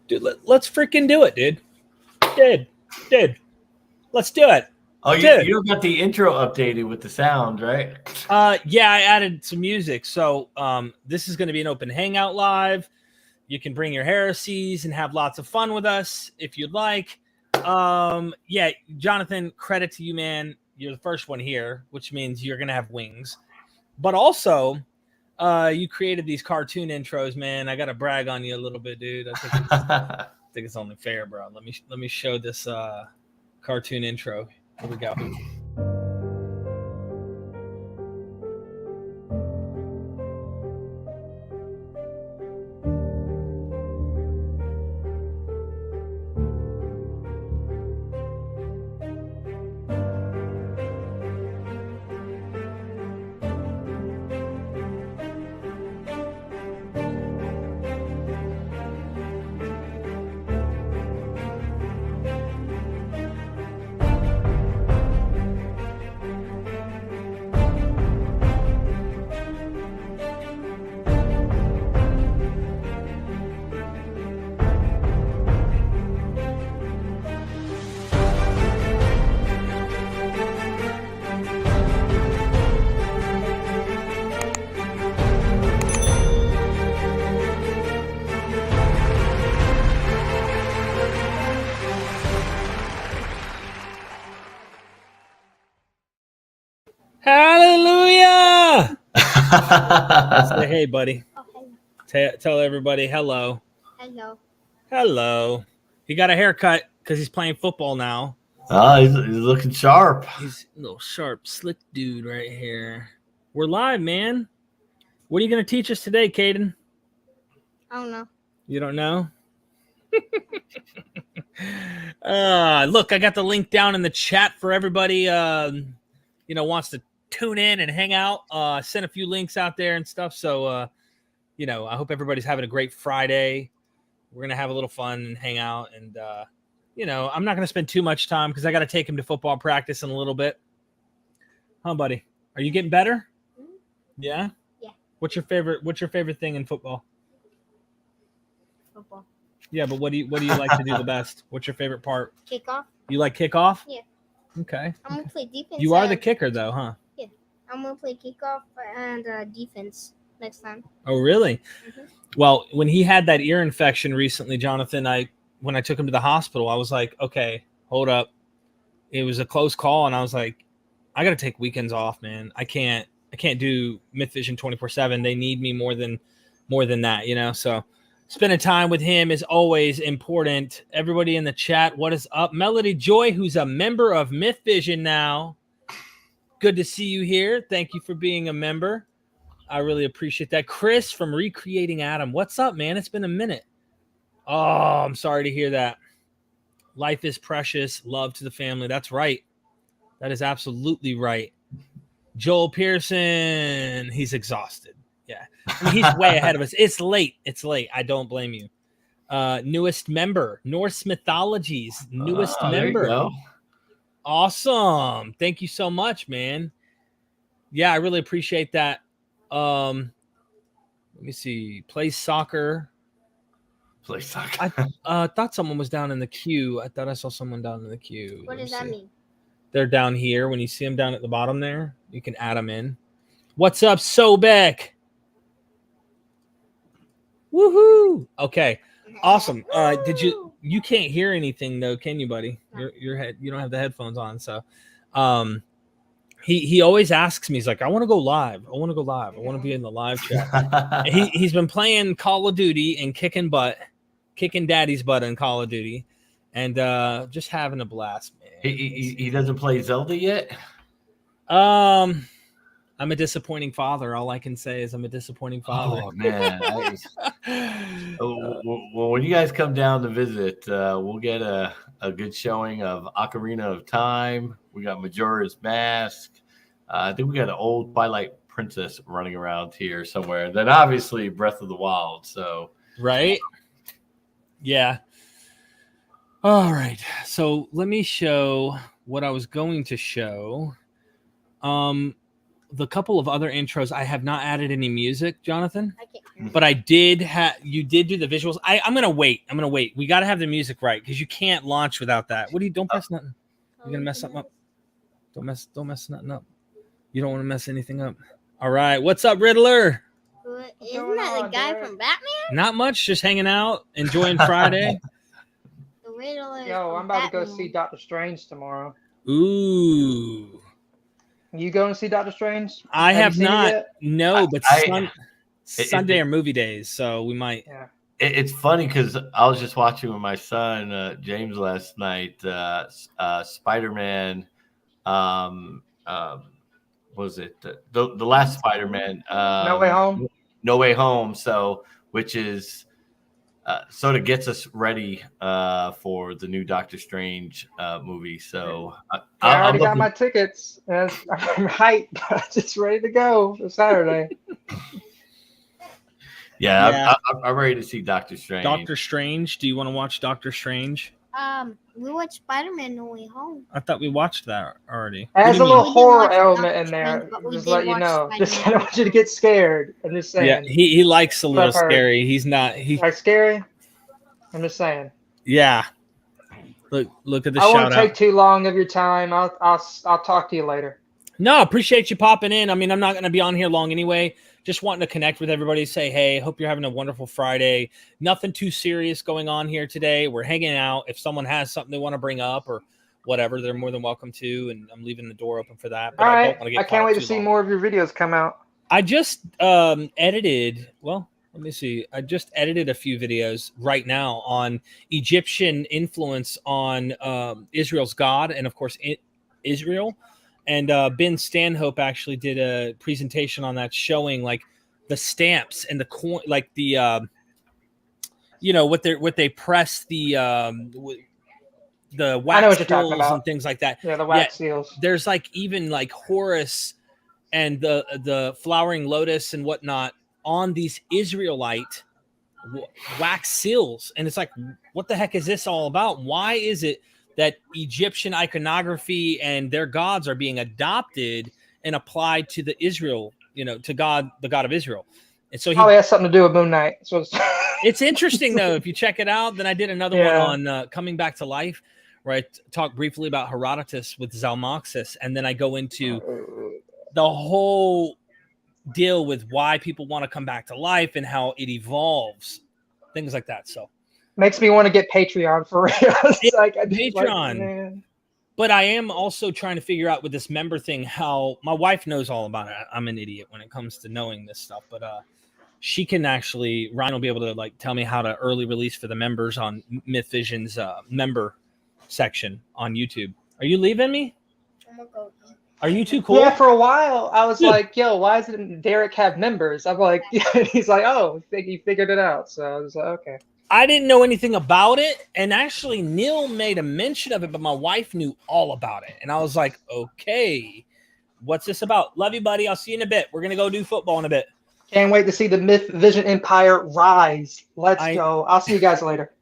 Dude, let's freaking do it, dude. Dude. Let's do it. Oh, you got the intro updated with the sound, right? Yeah, I added some music. So this is going to be an open hangout live. You can bring your heresies and have lots of fun with us if you'd like. Yeah, Jonathan, credit to you, man. You're the first one here, which means you're going to have wings. But also, you created these cartoon intros, man. I got to brag on you a little bit, dude. I think it's only fair, bro. Let me show this cartoon intro. Here we go. Hallelujah! Say hey, buddy. Oh, hello. Tell everybody hello. Hello. He got a haircut because he's playing football now. Oh, he's looking sharp. He's a little sharp, slick dude right here. We're live, man. What are you going to teach us today, Caden? I don't know. You don't know? Look, I got the link down in the chat for everybody wants to tune in and hang out. Send a few links out there and stuff. So, I hope everybody's having a great Friday. We're going to have a little fun and hang out. And, I'm not going to spend too much time because I got to take him to football practice in a little bit. Huh, buddy? Are you getting better? Mm-hmm. Yeah? Yeah. What's your favorite thing in football? Football. Yeah, but what do you like to do the best? What's your favorite part? Kickoff. You like kickoff? Yeah. Okay. I'm going to play defense. You are the kicker, though, huh? Yeah. I'm going to play kickoff and defense next time. Oh, really? Mm-hmm. Well, when he had that ear infection recently, Jonathan, when I took him to the hospital, I was like, okay, hold up. It was a close call, and I was like, I got to take weekends off, man. I can't do MythVision 24/7. They need me more than that, So spending time with him is always important. Everybody in the chat, what is up? Melody Joy, who's a member of MythVision now. Good to see you here. Thank you for being a member. I really appreciate that. Chris from Recreating Adam. What's up, man? It's been a minute. Oh, I'm sorry to hear that. Life is precious. Love to the family. That's right. That is absolutely right. Joel Pearson. He's exhausted. Yeah. I mean, he's way ahead of us. It's late. I don't blame you. Newest member. Norse Mythologies. Newest member. There you go. Awesome. Thank you so much, man. Yeah, I really appreciate that. Let me see. Play soccer. I thought someone was down in the queue. I thought I saw someone down in the queue. What does that mean? They're down here. When you see them down at the bottom there, you can add them in. What's up, Sobek? Woohoo! Okay, awesome. You can't hear anything though, can you, buddy? No. You don't have the headphones on, so he always asks me, he's like, I want to go live. I want to be in the live chat. He's been playing Call of Duty and kicking daddy's butt in Call of Duty, and just having a blast, man. He doesn't play Zelda yet? I'm a disappointing father. All I can say is I'm a disappointing father. Oh, man. Well, when you guys come down to visit, we'll get a good showing of Ocarina of Time. We got Majora's Mask. I think we got an old Twilight Princess running around here somewhere. Then obviously Breath of the Wild. So right? Yeah. All right. So let me show what I was going to show. The couple of other intros, I have not added any music, Jonathan. But I did you did do the visuals. I'm gonna wait. We gotta have the music right because you can't launch without that. What do you don't press nothing? You're gonna mess something up. Don't mess nothing up. You don't want to mess anything up. All right. What's up, Riddler? Isn't that the guy from Batman? Not much, just hanging out, enjoying Friday. The Riddler. Yo, I'm about to go see Doctor Strange tomorrow. Ooh. You going to see Doctor Strange? I have you seen it not. yet? No, but Sunday are movie days, so we might. Yeah. It's funny because I was just watching with my son James last night. Spider-Man. Was it the last Spider-Man? No Way Home. No Way Home. So, which is sort of gets us ready for the new Doctor Strange movie. So I already got my tickets. I'm hyped. Just ready to go for Saturday. Yeah. I'm ready to see Doctor Strange. Doctor Strange. Do you want to watch Doctor Strange? We watched Spider-Man No Way Home. I thought we watched that already. There's a little horror element in Strange, there. but we Just did let you watch know. Spider-Man. Just I don't want you to get scared. I'm just saying. Yeah, he likes a little I've heard. scary. He's not. Like scary? I'm just saying. Yeah. Look at the I shout won't out. take too long of your time. I'll talk to you later. No, appreciate you popping in. I mean, I'm not going to be on here long anyway. Just wanting to connect with everybody. Say, hey, hope you're having a wonderful Friday. Nothing too serious going on here today. We're hanging out. If someone has something they want to bring up or whatever, they're more than welcome to. And I'm leaving the door open for that. But All I right. don't want to get I can't wait to too see long. more of your videos come out. I just edited. Well, let me see. I just edited a few videos right now on Egyptian influence on Israel's God and, of course, Israel. And Ben Stanhope actually did a presentation on that showing like the stamps and the coin, like the, what they press the wax seals and things like that. Yeah, the wax seals. There's like even like Horus and the flowering lotus and whatnot on these Israelite wax seals. And it's like, what the heck is this all about? Why is it that Egyptian iconography and their gods are being adopted and applied to the Israel, to God, the God of Israel? And so Probably has something to do with Moon Knight. So it's interesting though. If you check it out, then I did another one on Coming Back to Life, where I talk briefly about Herodotus with Zalmoxis. And then I go into the whole deal with why people want to come back to life and how it evolves, things like that. So makes me want to get Patreon for real. Patreon. But I am also trying to figure out with this member thing how my wife knows all about it. I'm an idiot when it comes to knowing this stuff, but she can actually, Ryan will be able to like tell me how to early release for the members on MythVision's member section on YouTube. Are you leaving me? I'm gonna go eat. Are you too cool? Yeah, for a while I was like, yo, why doesn't Derek have members? I'm like, he's like, oh, I think he figured it out. So I was like, okay. I didn't know anything about it. And actually, Neil made a mention of it, but my wife knew all about it. And I was like, okay, what's this about? Love you, buddy. I'll see you in a bit. We're going to go do football in a bit. Can't wait to see the MythVision Empire rise. Let's go. I'll see you guys later.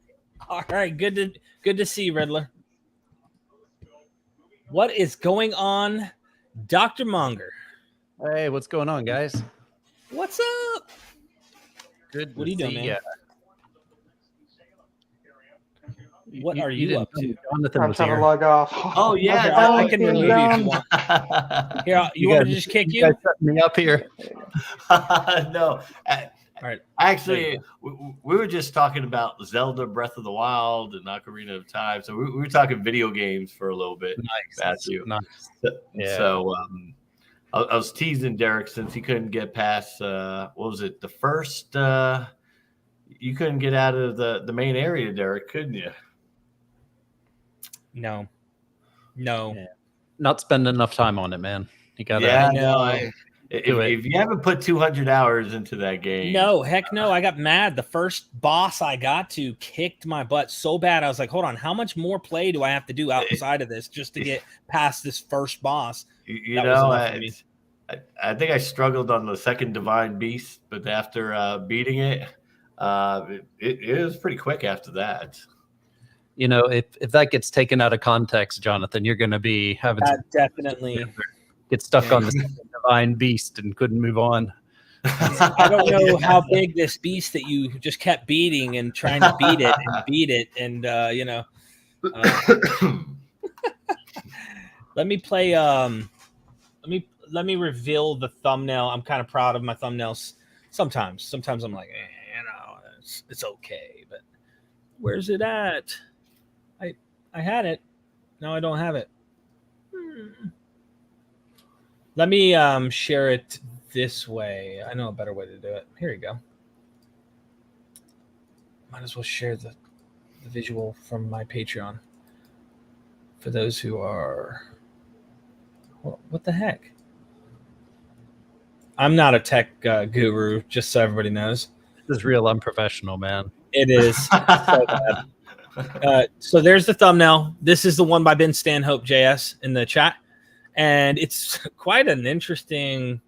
All right. Good to see you, Riddler. What is going on, Dr. Monger? Hey, what's going on, guys? What's up? Good. What are you doing, man? What are you up to? Jonathan I'm trying to log off. Oh, yeah. Okay, I can remove you if you want. Here, you want me to just kick you? You guys setting me up here. No. All right. Actually, we were just talking about Zelda Breath of the Wild and Ocarina of Time. So we were talking video games for a little bit. Nice. Matthew. Nice. Yeah. So I was teasing Derek since he couldn't get past, what was it, the first, you couldn't get out of the main area, Derek, couldn't you? No. Yeah. Not spending enough time on it, man. You got to. If you haven't put 200 hours into that game. No, heck no. I got mad. The first boss I got to kicked my butt so bad. I was like, hold on, how much more play do I have to do outside of this just to get past this first boss? I think I struggled on the second Divine Beast, but after beating it, it was pretty quick after that. You know, if that gets taken out of context, Jonathan, you're going to be having definitely get stuck on the Divine Beast and couldn't move on. I don't know how big this beast that you just kept beating and trying to beat it, and let me play. Let me reveal the thumbnail. I'm kind of proud of my thumbnails. Sometimes I'm like, it's okay, but where's it at? I had it. Now I don't have it. Let me share it this way. I know a better way to do it. Here you go. Might as well share the visual from my Patreon for those who are. What the heck? I'm not a tech guru, just so everybody knows. This is real unprofessional, man. It is so bad. So there's the thumbnail. This is the one by Ben Stanhope JS in the chat. And it's quite an interesting.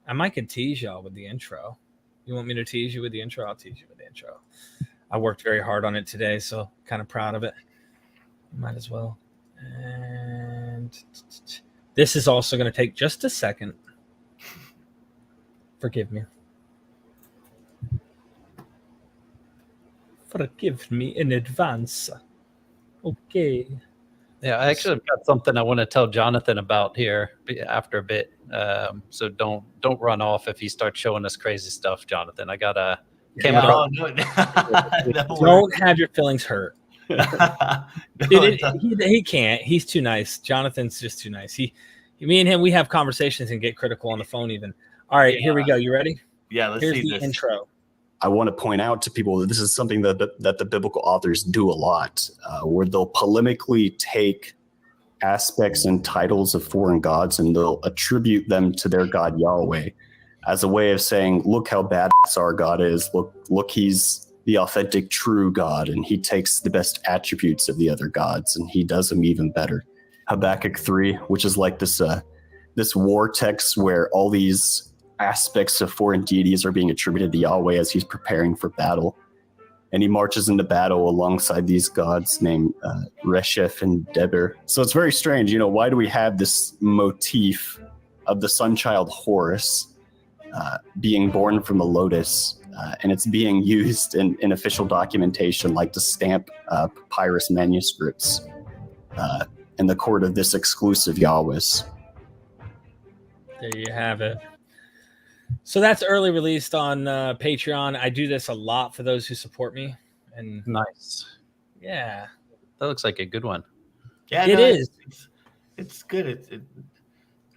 I might can tease y'all with the intro. You want me to tease you with the intro? I'll tease you with the intro. I worked very hard on it today, so kind of proud of it. Might as well. And this is also going to take just a second. Forgive me. Forgive me in advance. Okay. Yeah, I actually have got something I want to tell Jonathan about here after a bit. So don't run off if he starts showing us crazy stuff, Jonathan. I got a camera. Don't have your feelings hurt. He can't. He's too nice. Jonathan's just too nice. Me and him, we have conversations and get critical on the phone even. All right, here we go. You ready? Yeah, let's Here's see the this intro. I want to point out to people that this is something that the biblical authors do a lot, where they'll polemically take aspects and titles of foreign gods and they'll attribute them to their God Yahweh as a way of saying, look how badass our God is. Look, he's the authentic true God, and he takes the best attributes of the other gods and he does them even better. Habakkuk 3, which is like this war text where all these aspects of foreign deities are being attributed to Yahweh as he's preparing for battle. And he marches into battle alongside these gods named Resheph and Deber. So it's very strange, why do we have this motif of the sun child Horus being born from a lotus, and it's being used in official documentation like to stamp papyrus manuscripts in the court of this exclusive Yahwehs. There you have it. So that's early released on Patreon. I do this a lot for those who support me. And Nice. yeah, That looks like a good one. Yeah, it is. It's good. It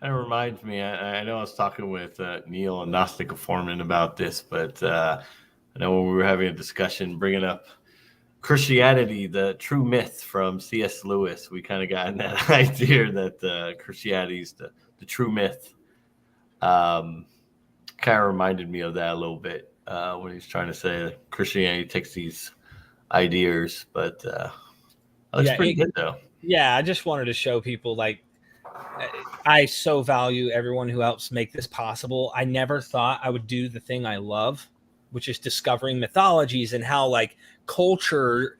kind of reminds me. I know I was talking with Neil and Gnostic Foreman about this, but I know when we were having a discussion bringing up Christianity, the true myth from C.S. Lewis, we kind of got in that idea that Christianity is the true myth. Kind of reminded me of that a little bit when he's trying to say that Christianity takes these ideas, but that's pretty good though. Yeah, I just wanted to show people I so value everyone who helps make this possible. I never thought I would do the thing I love, which is discovering mythologies and how culture,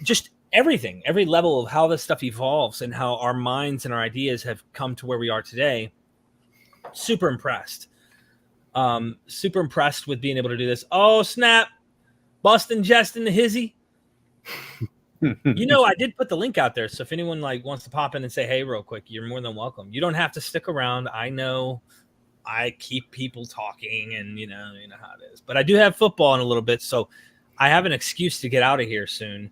just everything, every level of how this stuff evolves and how our minds and our ideas have come to where we are today. Super impressed. Super impressed with being able to do this. Oh, snap. Bustin' Justin the Hizzy. I did put the link out there. So if anyone wants to pop in and say, hey, real quick, you're more than welcome. You don't have to stick around. I know I keep people talking and you know how it is, but I do have football in a little bit. So I have an excuse to get out of here soon.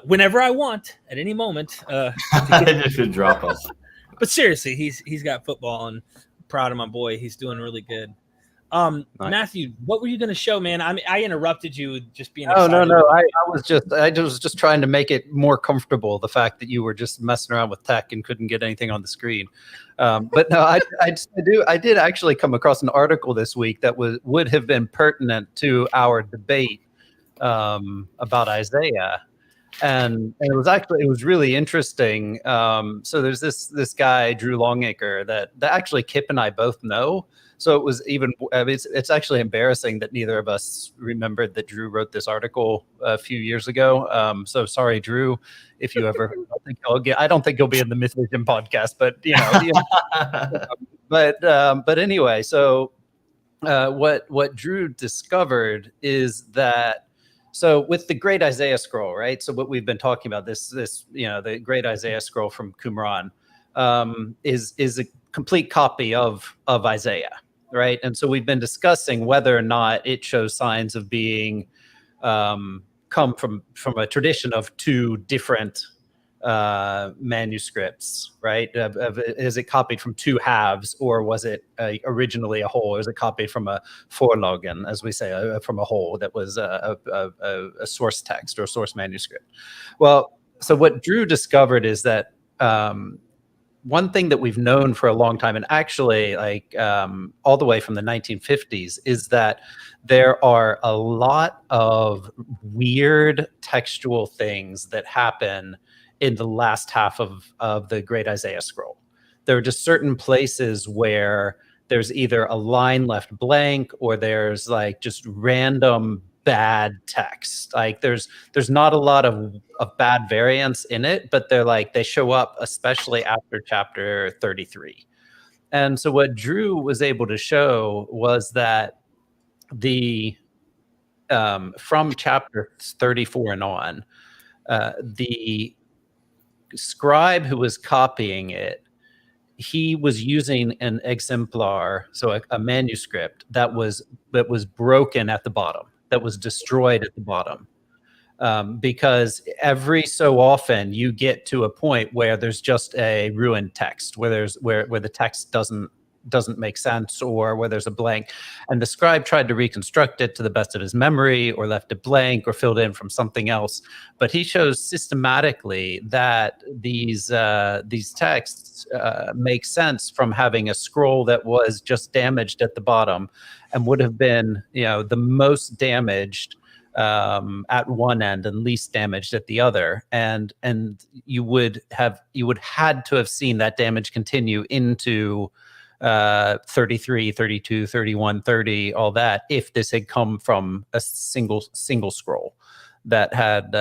Whenever I want at any moment, It should drop us. But seriously, he's got football and proud of my boy. He's doing really good. Nice. Matthew, what were you going to show, man? I interrupted you just being excited. No. I was just trying to make it more comfortable. The fact that you were just messing around with tech and couldn't get anything on the screen. But no, I did actually come across an article this week that would have been pertinent to our debate about Isaiah. And it was really interesting. So there's this guy, Drew Longacre, that actually Kip and I both know. So it was it's actually embarrassing that neither of us remembered that Drew wrote this article a few years ago. So sorry, Drew, if you ever, I don't think you'll be in the MythVision podcast, but but anyway, so what Drew discovered is that, so with the Great Isaiah Scroll, right? So what we've been talking about, this the Great Isaiah Scroll from Qumran, is a complete copy of Isaiah, right? And so we've been discussing whether or not it shows signs of being come from a tradition of two different manuscripts, right? Is it copied from two halves, or was it originally a whole? Or is it copied from a forlagen, as we say, from a whole that was a source text or source manuscript? Well, so what Drew discovered is that one thing that we've known for a long time, and actually like all the way from the 1950s, is that there are a lot of weird textual things that happen in the last half of the Great Isaiah Scroll. There are just certain places where there's either a line left blank, or there's like just random bad text. Like there's not a lot of bad variants in it, but they show up especially after chapter 33. And so what Drew was able to show was that the from chapter 34 and on, the scribe who was copying it, he was using an exemplar, so a manuscript that was broken at the bottom, that was destroyed at the bottom, because every so often you get to a point where there's just a ruined text, where the text doesn't make sense, or where there's a blank, and the scribe tried to reconstruct it to the best of his memory, or left it blank, or filled in from something else. But he shows systematically that these texts make sense from having a scroll that was just damaged at the bottom, and would have been the most damaged at one end and least damaged at the other, and you would had to have seen that damage continue into 33, 32, 31, 30, all that, if this had come from a single scroll that had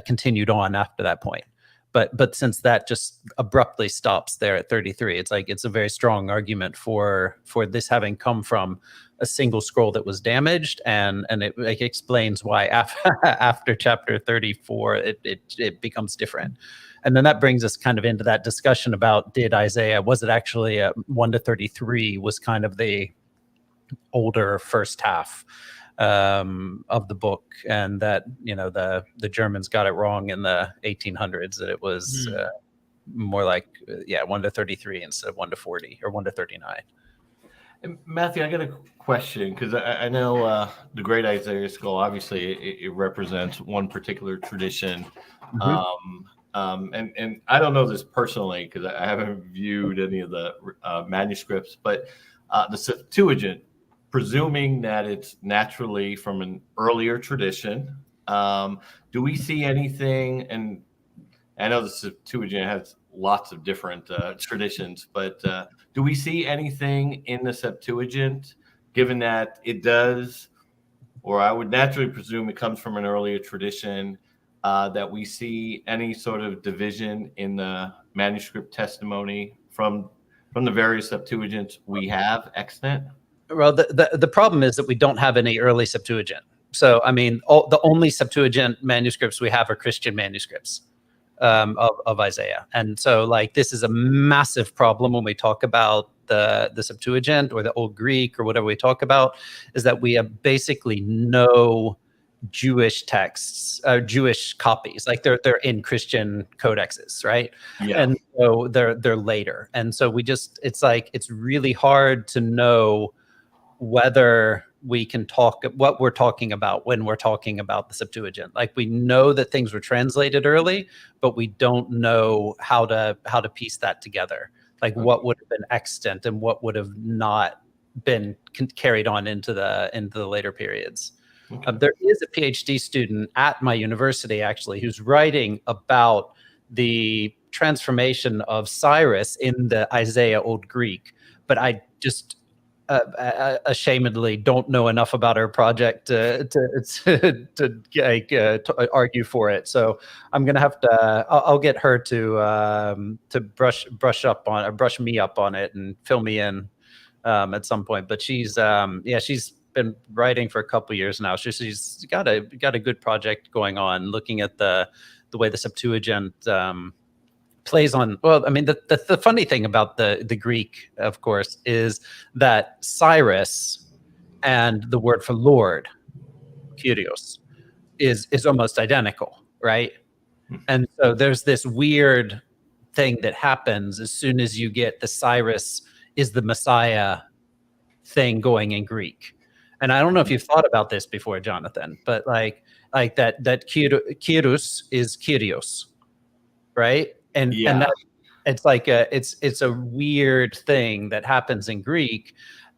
continued on after that point. But since that just abruptly stops there at 33, it's a very strong argument for this having come from a single scroll that was damaged, and it explains why after chapter 34 it becomes different. And then that brings us kind of into that discussion about, did Isaiah, was it actually 1 to 33 was kind of the older first half of the book, and that the Germans got it wrong in the 1800s, that it was more like 1 to 33 instead of 1 to 40 or 1 to 39. And Matthew, I got a question, because I know the Great Isaiah Scroll, obviously it represents one particular tradition. Mm-hmm. And I don't know this personally, because I haven't viewed any of the manuscripts, but the Septuagint, presuming that it's naturally from an earlier tradition, do we see anything? And I know the Septuagint has lots of different traditions, but do we see anything in the Septuagint, given that it does, or I would naturally presume it comes from an earlier tradition, that we see any sort of division in the manuscript testimony from the various Septuagints we have extant? Well, the problem is that we don't have any early Septuagint. So, I mean, the only Septuagint manuscripts we have are Christian manuscripts of Isaiah. And so, this is a massive problem when we talk about the Septuagint or the Old Greek or whatever we talk about, is that we have basically no Jewish texts, Jewish copies, they're in Christian codexes, right? Yeah. And so they're later, and so it's really hard to know whether we can talk what we're talking about when we're talking about the Septuagint. We know that things were translated early, but we don't know how to piece that together. What would have been extant and what would have not been carried on into the later periods. Okay. There is a PhD student at my university, actually, who's writing about the transformation of Cyrus in the Isaiah Old Greek, but I just ashamedly don't know enough about her project to argue for it. So I'm gonna have to. I'll get her to brush me up on it and fill me in at some point. But she's she's been writing for a couple years now. She's got a good project going on, looking at the way the Septuagint plays on. Well, I mean, the funny thing about the Greek, of course, is that Cyrus and the word for Lord, Kyrios, is almost identical, right? And so there's this weird thing that happens as soon as you get the Cyrus is the Messiah thing going in Greek. And I don't know if you've thought about this before, Jonathan, but like that Kyrios is Kyrios, right? And that, it's like it's a weird thing that happens in Greek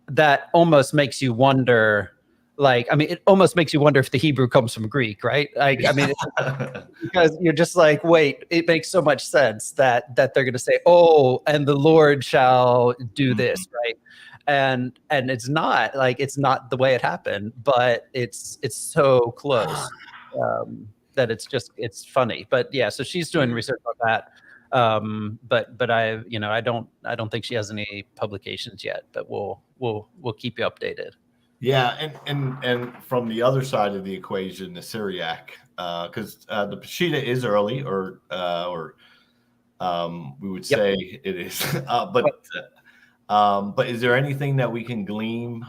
that almost makes you wonder. Like, I mean, it almost makes you wonder if the Hebrew comes from Greek, right? Like, I mean, because you're just like, wait, it makes so much sense that they're going to say, oh, and the Lord shall do this, right? And it's not the way it happened, but it's so close that it's funny. But yeah, so she's doing research on that. But I don't think she has any publications yet, but we'll keep you updated. Yeah, and from the other side of the equation, the Syriac, because the Peshitta is early, or we would say it is. But is there anything that we can glean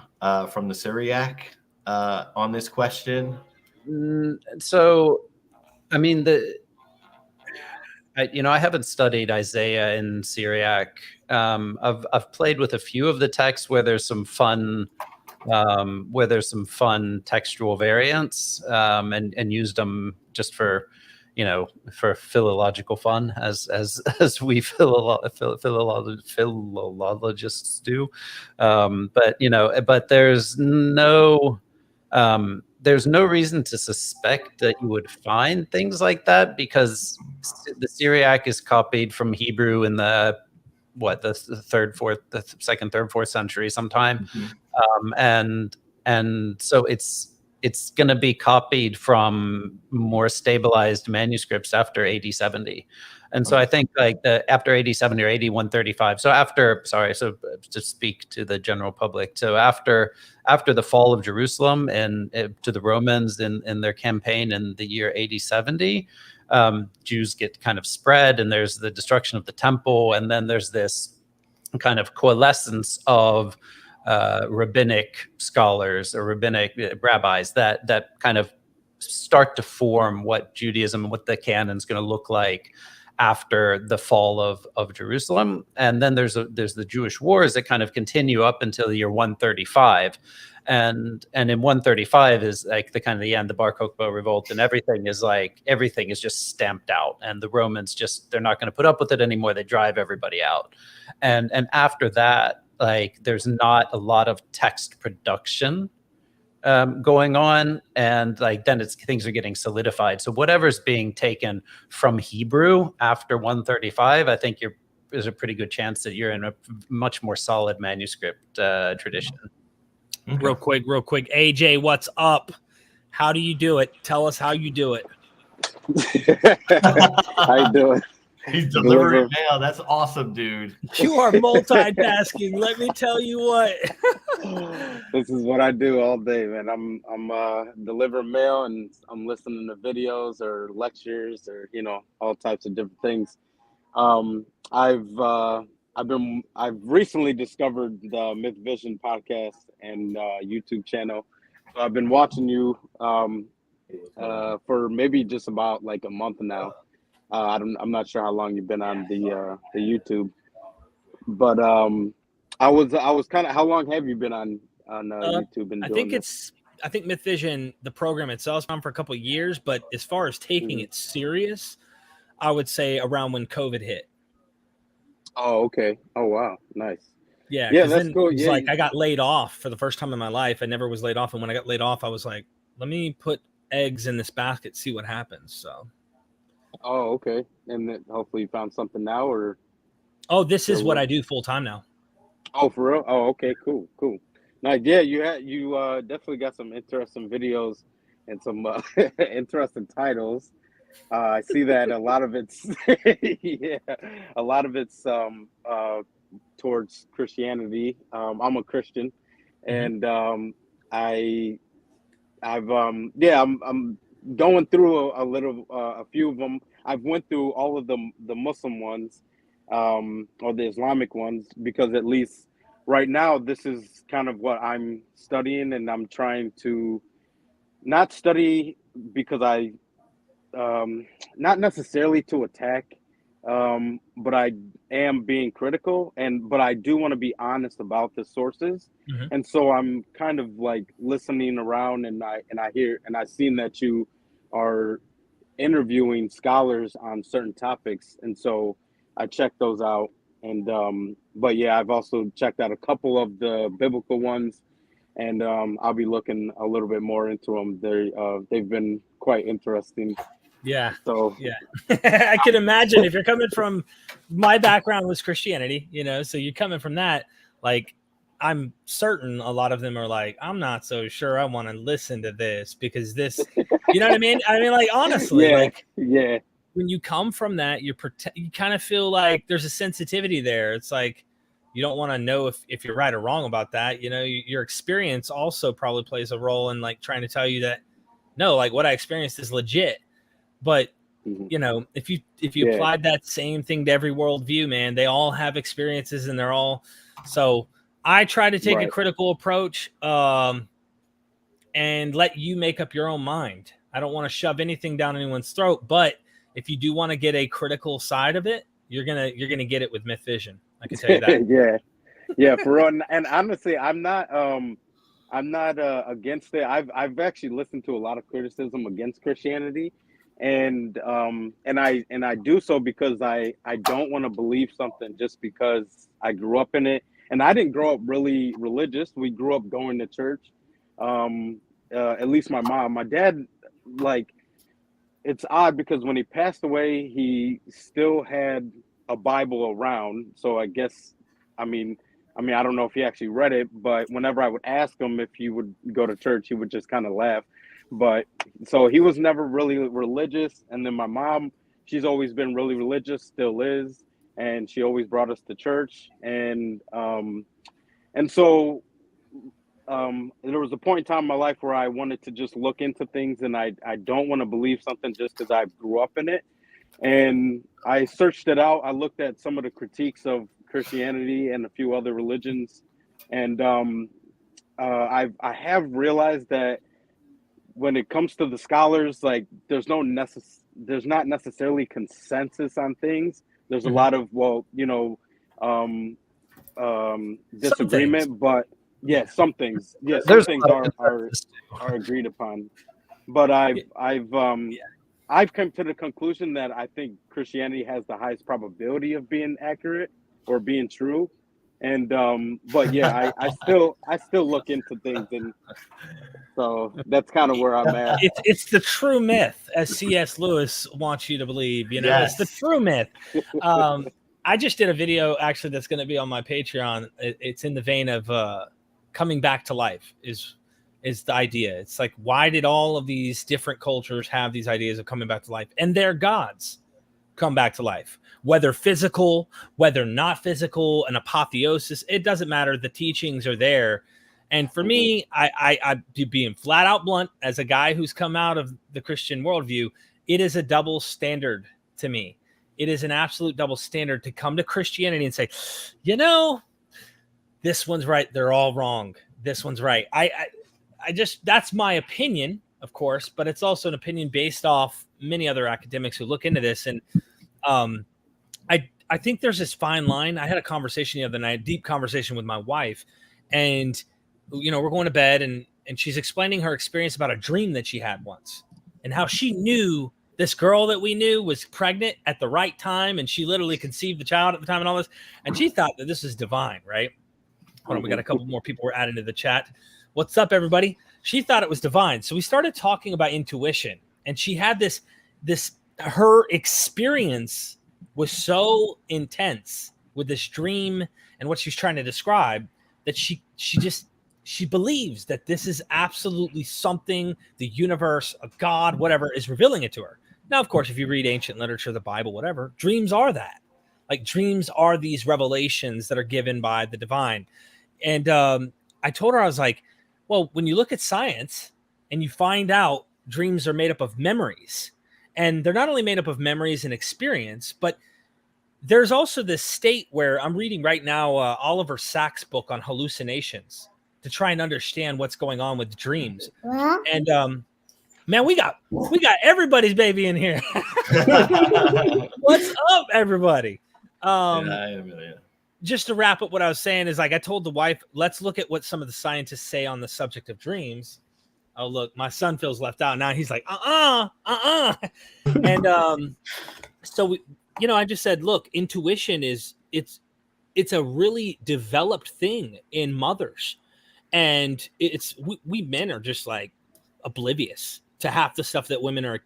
from the Syriac on this question? So, I mean, I haven't studied Isaiah in Syriac. I've played with a few of the texts where there's some fun textual variants, and used them just for philological fun, as we philologists do. But there's no reason to suspect that you would find things like that, because the Syriac is copied from Hebrew in the second, third, fourth century sometime. And so it's going to be copied from more stabilized manuscripts after AD 70. And so I think after AD 70 or AD 135. So to speak to the general public. So after the fall of Jerusalem and to the Romans in their campaign in the year AD 70, Jews get kind of spread, and there's the destruction of the temple. And then there's this kind of coalescence of rabbinic scholars or rabbinic rabbis that kind of start to form what Judaism, what the canon is going to look like after the fall of Jerusalem. And then there's the Jewish wars that kind of continue up until the year 135. And in 135 is like the end, the Bar Kokhba revolt, and everything is just stamped out. And the Romans they're not going to put up with it anymore. They drive everybody out. And after that, there's not a lot of text production going on, and then things are getting solidified. So whatever's being taken from Hebrew after 135, I think there's a pretty good chance that you're in a much more solid manuscript tradition. Okay. Real quick, AJ, what's up? How do you do it? Tell us how you do it. How you doing? He's delivering mail. That's awesome, dude. You are multitasking. Let me tell you what. This is what I do all day, man. I'm delivering mail, and I'm listening to videos or lectures or all types of different things. I've recently discovered the MythVision podcast and YouTube channel. So I've been watching you for maybe just about like a month now. I'm not sure how long you've been on the YouTube, but I was kind of, how long have you been on YouTube? And I think MythVision, the program itself, has been on for a couple of years, but as far as taking it serious, I would say around when COVID hit. Oh, okay. Oh, wow. Nice. Yeah, that's cool. It's like I got laid off for the first time in my life. I never was laid off, and when I got laid off, I was like, let me put eggs in this basket, see what happens. So. Oh, okay. And then hopefully you found something now, or? Oh, this is what I do full time now. Oh, for real? Oh, okay. Cool. Now, yeah, you definitely got some interesting videos and some interesting titles. I see that a lot of it's towards Christianity. I'm a Christian, and I'm going through a few of them. I've went through all of the Muslim ones, or the Islamic ones, because at least right now this is kind of what I'm studying, and I'm trying to not study because not necessarily to attack, but I am being critical, but I do want to be honest about the sources. And so I'm kind of like listening around, and I seen that you are interviewing scholars on certain topics, and so I checked those out. And but yeah, I've also checked out a couple of the biblical ones, and I'll be looking a little bit more into them. They've been quite interesting. Yeah. So yeah, I can imagine if you're coming from, my background was Christianity, so you're coming from that. Like, I'm certain a lot of them are like, I'm not so sure I want to listen to this because this, you know what I mean? I mean, like, honestly, yeah. When you come from that, you kind of feel like there's a sensitivity there. It's like, you don't want to know if you're right or wrong about that. Your experience also probably plays a role in like trying to tell you that, no, like what I experienced is legit. But if you applied that same thing to every worldview, man, they all have experiences, and they're all. So I try to take a critical approach, and let you make up your own mind. I don't want to shove anything down anyone's throat, but if you do want to get a critical side of it, you're gonna get it with MythVision. I can tell you that. yeah, for real. And honestly, I'm not against it. I've actually listened to a lot of criticism against Christianity. And I do so because I don't want to believe something just because I grew up in it. And I didn't grow up really religious. We grew up going to church. At least my mom. My dad, like, it's odd because when he passed away, he still had a Bible around. So I guess, I mean, I don't know if he actually read it, but whenever I would ask him if he would go to church, he would just kind of laugh. But so he was never really religious. And then my mom, she's always been really religious, still is. And she always brought us to church. And so there was a point in time in my life where I wanted to just look into things, and I don't want to believe something just because I grew up in it. And I searched it out. I looked at some of the critiques of Christianity and a few other religions. And I have realized that when it comes to the scholars, like, there's not necessarily consensus on things. There's a lot of disagreement, but some things are agreed upon. But I've come to the conclusion that I think Christianity has the highest probability of being accurate or being true. And but yeah, I still look into things, and so that's kind of where I'm at. It's the true myth, as C.S. Lewis wants you to believe. It's the true myth. I just did a video actually that's going to be on my Patreon. It's in the vein of coming back to life is the idea. It's like, why did all of these different cultures have these ideas of coming back to life, and their gods come back to life? Whether physical, whether not physical, an apotheosis, it doesn't matter. The teachings are there. And for me, I being flat out blunt, as a guy who's come out of the Christian worldview, it is a double standard to me. It is an absolute double standard to come to Christianity and say, this one's right, they're all wrong. This one's right. I just, that's my opinion, of course, but it's also an opinion based off many other academics who look into this. And I think there's this fine line. I had a conversation the other night, a deep conversation with my wife, and we're going to bed, and she's explaining her experience about a dream that she had once, and how she knew this girl that we knew was pregnant at the right time, and she literally conceived the child at the time and all this, and she thought that this was divine, right? Hold on, we got a couple more people we're adding to the chat. What's up, everybody? She thought it was divine. So we started talking about intuition, and she had her experience was so intense with this dream and what she's trying to describe that she believes that this is absolutely something the universe, a God, whatever, is revealing it to her. Now, of course, if you read ancient literature, the Bible, whatever, dreams are that. Like dreams are these revelations that are given by the divine. And I told her, I was like, well, when you look at science and you find out dreams are made up of memories, and they're not only made up of memories and experience, but there's also this state where I'm reading right now Oliver Sacks' book on hallucinations to try and understand what's going on with dreams. And man, we got everybody's baby in here. What's up, everybody? Just to wrap up what I was saying is, like, I told the wife, let's look at what some of the scientists say on the subject of dreams. Oh, look, my son feels left out now. He's like, and so we, you know, I just said, look, intuition is it's a really developed thing in mothers, and it's we men are just like oblivious to half the stuff that women are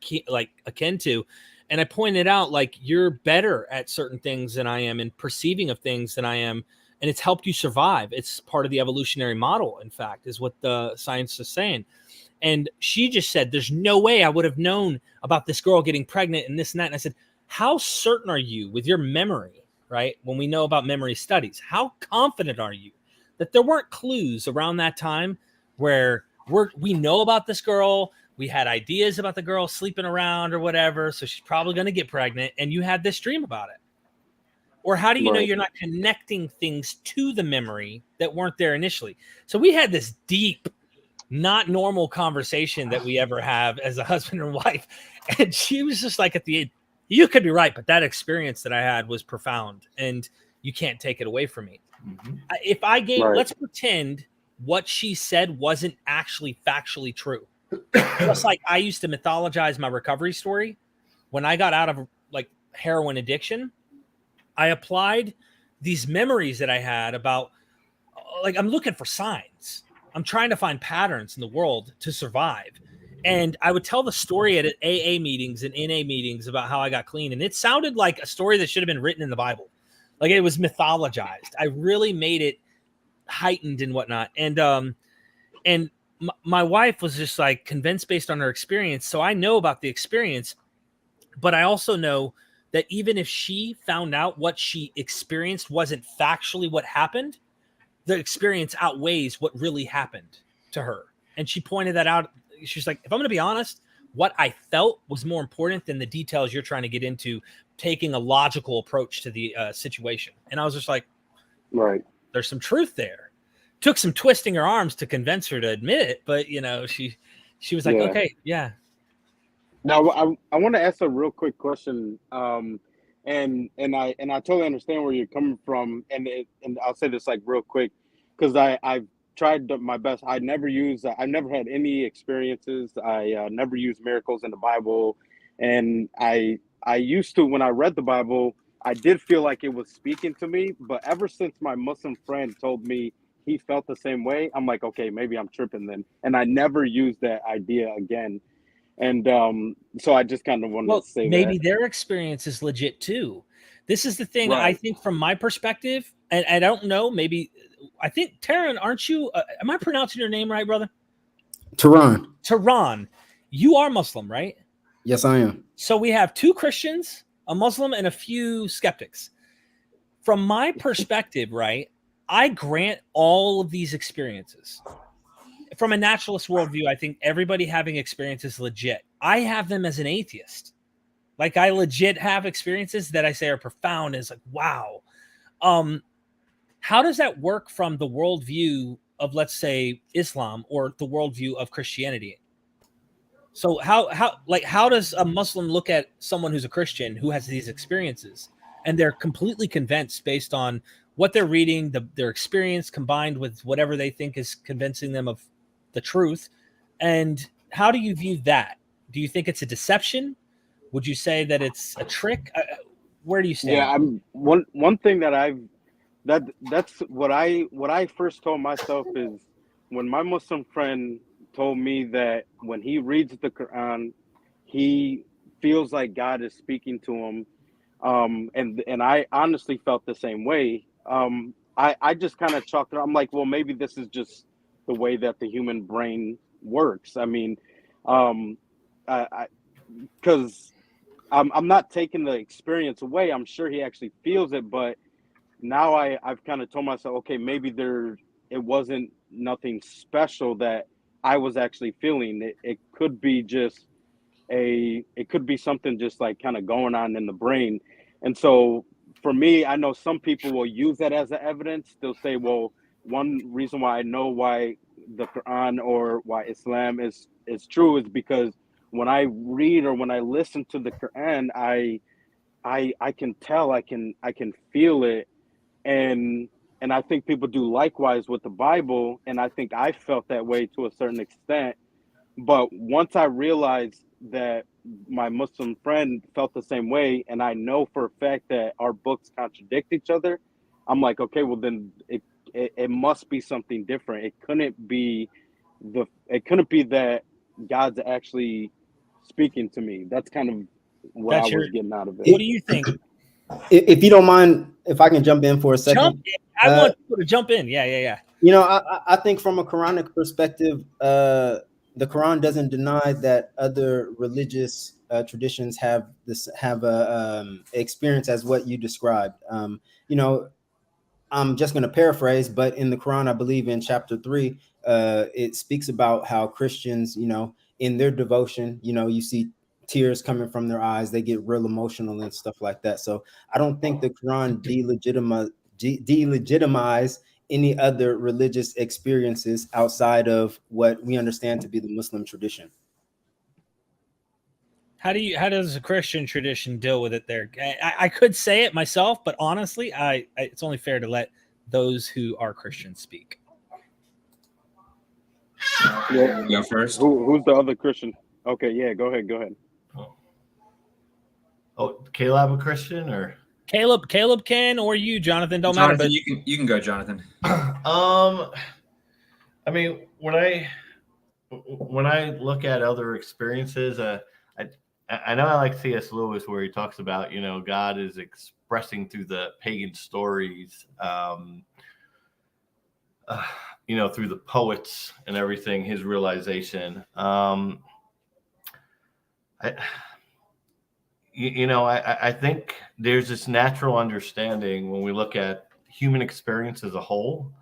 akin to. And I pointed out, like, you're better at certain things than I am, and perceiving of things than I am, and it's helped you survive. It's part of the evolutionary model, in fact, is what the science is saying. And she just said, there's no way I would have known about this girl getting pregnant and this and that. And I said, how certain are you with your memory, right? When we know about memory studies, how confident are you that there weren't clues around that time where we know about this girl, we had ideas about the girl sleeping around or whatever, so she's probably going to get pregnant, and you had this dream about it? Or how do you know you're not connecting things to the memory that weren't there initially? So we had this deep, not normal conversation that we ever have as a husband and wife. And she was just like, at the end, you could be right, but that experience that I had was profound, and you can't take it away from me. Mm-hmm. If I gave, let's pretend what she said wasn't actually factually true. Just like I used to mythologize my recovery story. When I got out of like heroin addiction, I applied these memories that I had about, like, I'm looking for signs. I'm trying to find patterns in the world to survive. And I would tell the story at AA meetings and NA meetings about how I got clean. And it sounded like a story that should have been written in the Bible. Like, it was mythologized. I really made it heightened and whatnot. And my wife was just like convinced based on her experience. So I know about the experience, but I also know that even if she found out what she experienced wasn't factually what happened, the experience outweighs what really happened to her. And she pointed that out. She's like, if I'm going to be honest, what I felt was more important than the details you're trying to get into, taking a logical approach to the situation. And I was just like, right, there's some truth there. Took some twisting her arms to convince her to admit it, but you know, she was like, okay, yeah. Now I want to ask a real quick question, and I totally understand where you're coming from, and I'll say this like real quick, because I've tried my best. I've never had any experiences. I never used miracles in the Bible, and I used to, when I read the Bible, I did feel like it was speaking to me, but ever since my Muslim friend told me he felt the same way, I'm like, okay, maybe I'm tripping then. And I never used that idea again. And so I just kind of wanted to say maybe their experience is legit too. This is the thing. I think from my perspective, and I don't know, maybe, I think, Taryn, aren't you, am I pronouncing your name right, brother? Tehran. You are Muslim, right? Yes, I am. So we have 2 Christians, a Muslim, and a few skeptics. From my perspective, right, I grant all of these experiences. From a naturalist worldview, I think everybody having experiences legit. I have them as an atheist. Like, I legit have experiences that I say are profound. It's like, wow. How does that work from the worldview of, let's say, Islam, or the worldview of Christianity? So how does a Muslim look at someone who's a Christian who has these experiences, and they're completely convinced based on what they're reading, their experience combined with whatever they think is convincing them of the truth? And how do you view that? Do you think it's a deception? Would you say that it's a trick? Where do you stand? Yeah, one thing that that's what I first told myself is, when my Muslim friend told me that when he reads the Quran, he feels like God is speaking to him, and I honestly felt the same way. I just kind of chalked it up. I'm like, well, maybe this is just the way that the human brain works. I mean, because I'm not taking the experience away. I'm sure he actually feels it, but now I've kind of told myself, okay, maybe it wasn't nothing special that I was actually feeling. It could be just it could be something just like kind of going on in the brain. And so for me, I know some people will use that as evidence. They'll say, well, one reason why I know why the Quran or why Islam is true is because when I read or when I listen to the Quran, I can tell, I can feel it. And I think people do likewise with the Bible, and I think I felt that way to a certain extent. But once I realized that my Muslim friend felt the same way, and I know for a fact that our books contradict each other, I'm like, okay, well then it must be something different. It couldn't be that God's actually speaking to me. That's kind of what I was getting out of it. What do you think? If you don't mind, if I can jump in for a second. Jump in. I want people to jump in. Yeah. You know, I think from a Quranic perspective, the Quran doesn't deny that other religious traditions have a experience as what you described. You know, I'm just going to paraphrase, but in the Quran, I believe in chapter 3, it speaks about how Christians, you know, in their devotion, you know, you see tears coming from their eyes. They get real emotional and stuff like that. So I don't think the Quran delegitimize any other religious experiences outside of what we understand to be the Muslim tradition. How does the Christian tradition deal with it there? I could say it myself, but honestly, it's only fair to let those who are Christians speak. Yeah. Go first. Who's the other Christian? Okay, yeah, go ahead. Oh, Caleb a Christian or Caleb can, or you, Jonathan, don't Jonathan, matter. But you can go, Jonathan. I mean, when I look at other experiences, I know I like C.S. Lewis where he talks about, you know, God is expressing through the pagan stories, you know, through the poets and everything, his realization. I think there's this natural understanding when we look at human experience as a whole,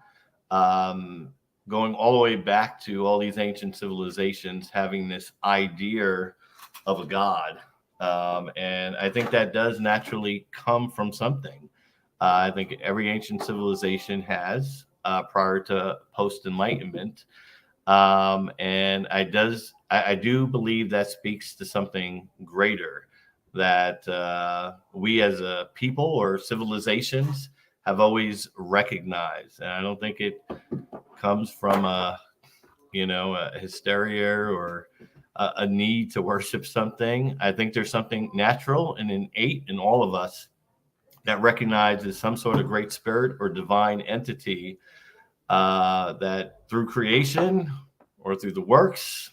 going all the way back to all these ancient civilizations having this idea of a God. And I think that does naturally come from something. I think every ancient civilization has prior to post-enlightenment. And I do believe that speaks to something greater that we as a people or civilizations have always recognized. And I don't think it comes from a hysteria or a need to worship something. I think there's something natural and innate in all of us that recognizes some sort of great spirit or divine entity that through creation or through the works,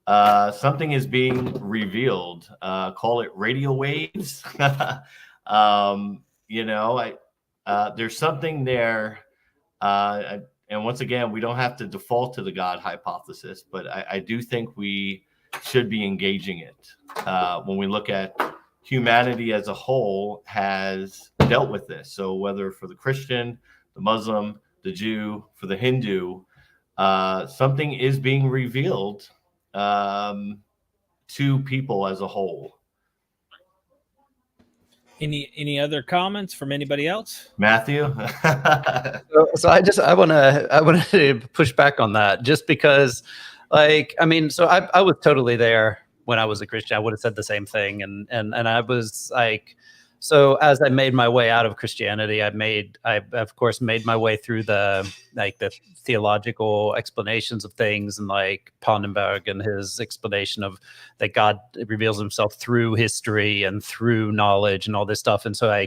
something is being revealed. Call it radio waves. There's something there. And once again, we don't have to default to the God hypothesis, but I do think we should be engaging it. When we look at humanity as a whole has dealt with this. So whether for the Christian, the Muslim, the Jew, for the Hindu, something is being revealed to people as a whole. Any other comments from anybody else? Matthew? So I want to push back on that just because, I was totally there when I was a Christian. I would have said the same thing, and I was like, so as I made my way out of Christianity, I of course made my way through the theological explanations of things, and like Pondenberg and his explanation of that God reveals himself through history and through knowledge and all this stuff. And so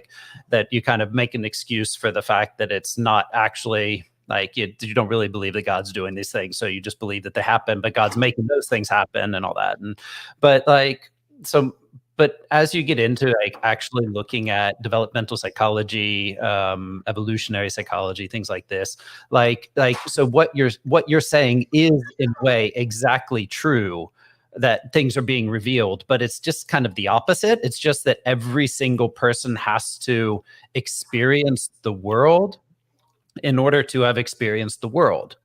that you kind of make an excuse for the fact that it's not actually you don't really believe that God's doing these things. So you just believe that they happen, but God's making those things happen and all that. But as you get into actually looking at developmental psychology, evolutionary psychology, things like this, so what you're saying is in a way exactly true. that things are being revealed, but it's just kind of the opposite. It's just that every single person has to experience the world in order to have experienced the world.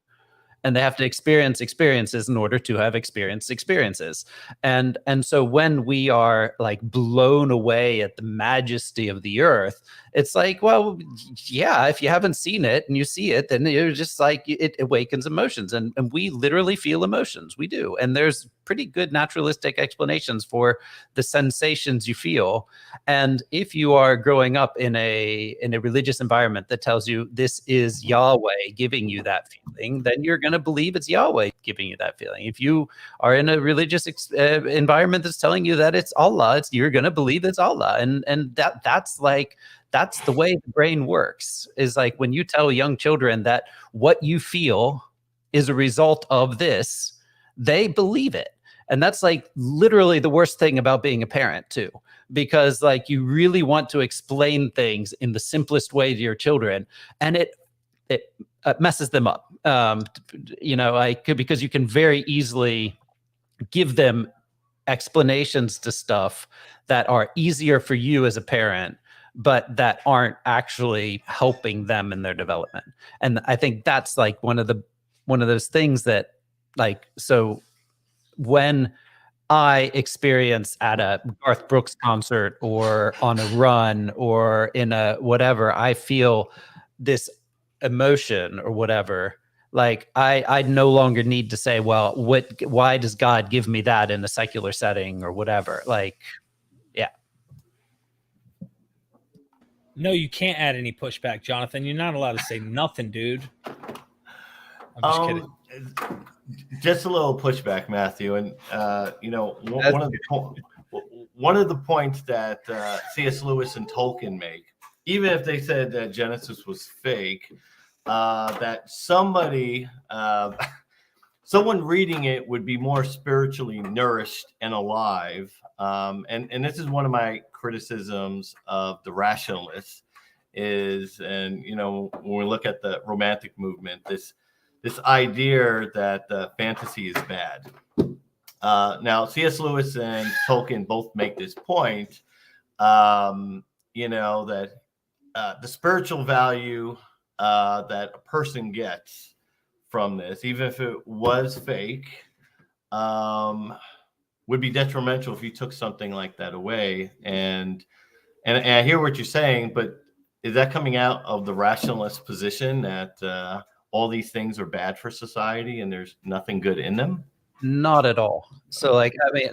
And they have to experience experiences in order to have experienced experiences. And so when we are like blown away at the majesty of the earth, it's like, well, yeah, if you haven't seen it and you see it, then you're just like, it awakens emotions. And we literally feel emotions. We do. And there's pretty good naturalistic explanations for the sensations you feel. And if you are growing up in a religious environment that tells you this is Yahweh giving you that feeling, then you're going to believe it's Yahweh giving you that feeling. If you are in a religious environment that's telling you that it's Allah, you're going to believe it's Allah. And that's the way the brain works, is like when you tell young children that what you feel is a result of this, they believe it. And that's like literally the worst thing about being a parent too, because like you really want to explain things in the simplest way to your children, and it messes them up. Because you can very easily give them explanations to stuff that are easier for you as a parent, but that aren't actually helping them in their development. And I think that's like one of those things that, like, so when I experience at a Garth Brooks concert or on a run or in a whatever, I feel this emotion or whatever, like I no longer need to say, well, why does God give me that in a secular setting or whatever? Like, yeah. No, you can't add any pushback, Jonathan. You're not allowed to say nothing, dude. I'm just kidding. Just a little pushback, Matthew, and one of the points that C.S. Lewis and Tolkien make, even if they said that Genesis was fake, that someone reading it would be more spiritually nourished and alive. And this is one of my criticisms of the rationalists is, and when we look at the Romantic movement, this idea that fantasy is bad. Now, C.S. Lewis and Tolkien both make this point, that the spiritual value that a person gets from this, even if it was fake, would be detrimental if you took something like that away. And I hear what you're saying, but is that coming out of the rationalist position that all these things are bad for society and there's nothing good in them? Not at all. So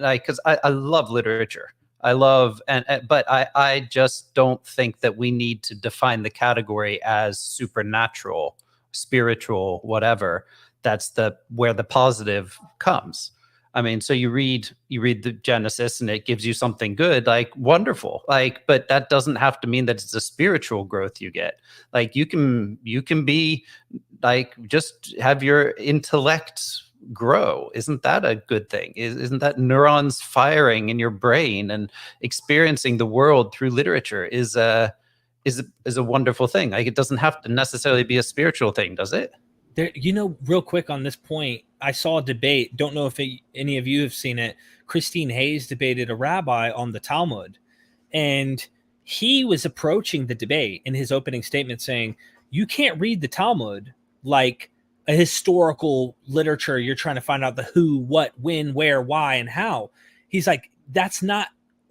because I love literature. But I just don't think that we need to define the category as supernatural, spiritual, whatever. That's where the positive comes. I mean, so you read the Genesis and it gives you something good, like wonderful, like, but that doesn't have to mean that it's a spiritual growth you get. Like you can be like, just have your intellect grow. Isn't that a good thing? Isn't that neurons firing in your brain and experiencing the world through literature is a wonderful thing. Like it doesn't have to necessarily be a spiritual thing, does it? There, real quick on this point, I saw a debate. Don't know if any of you have seen it. Christine Hayes debated a rabbi on the Talmud, and he was approaching the debate in his opening statement saying, you can't read the Talmud like a historical literature. You're trying to find out the who, what, when, where, why, and how. He's like, that's not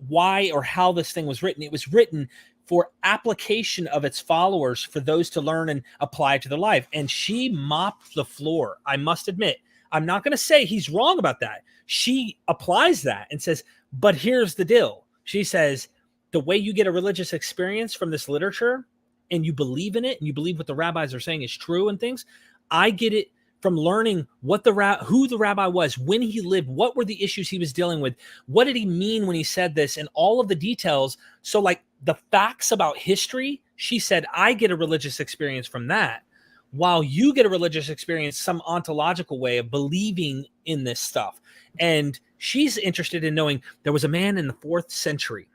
why or how this thing was written. It was written for application of its followers, for those to learn and apply to their life. And she mopped the floor. I must admit, I'm not going to say he's wrong about that. She applies that and says, but here's the deal. She says, the way you get a religious experience from this literature and you believe in it and you believe what the rabbis are saying is true and things, I get it from learning what who the rabbi was, when he lived, what were the issues he was dealing with, what did he mean when he said this, and all of the details. So like the facts about history, she said, I get a religious experience from that, while you get a religious experience, some ontological way of believing in this stuff. And she's interested in knowing there was a man in the 4th century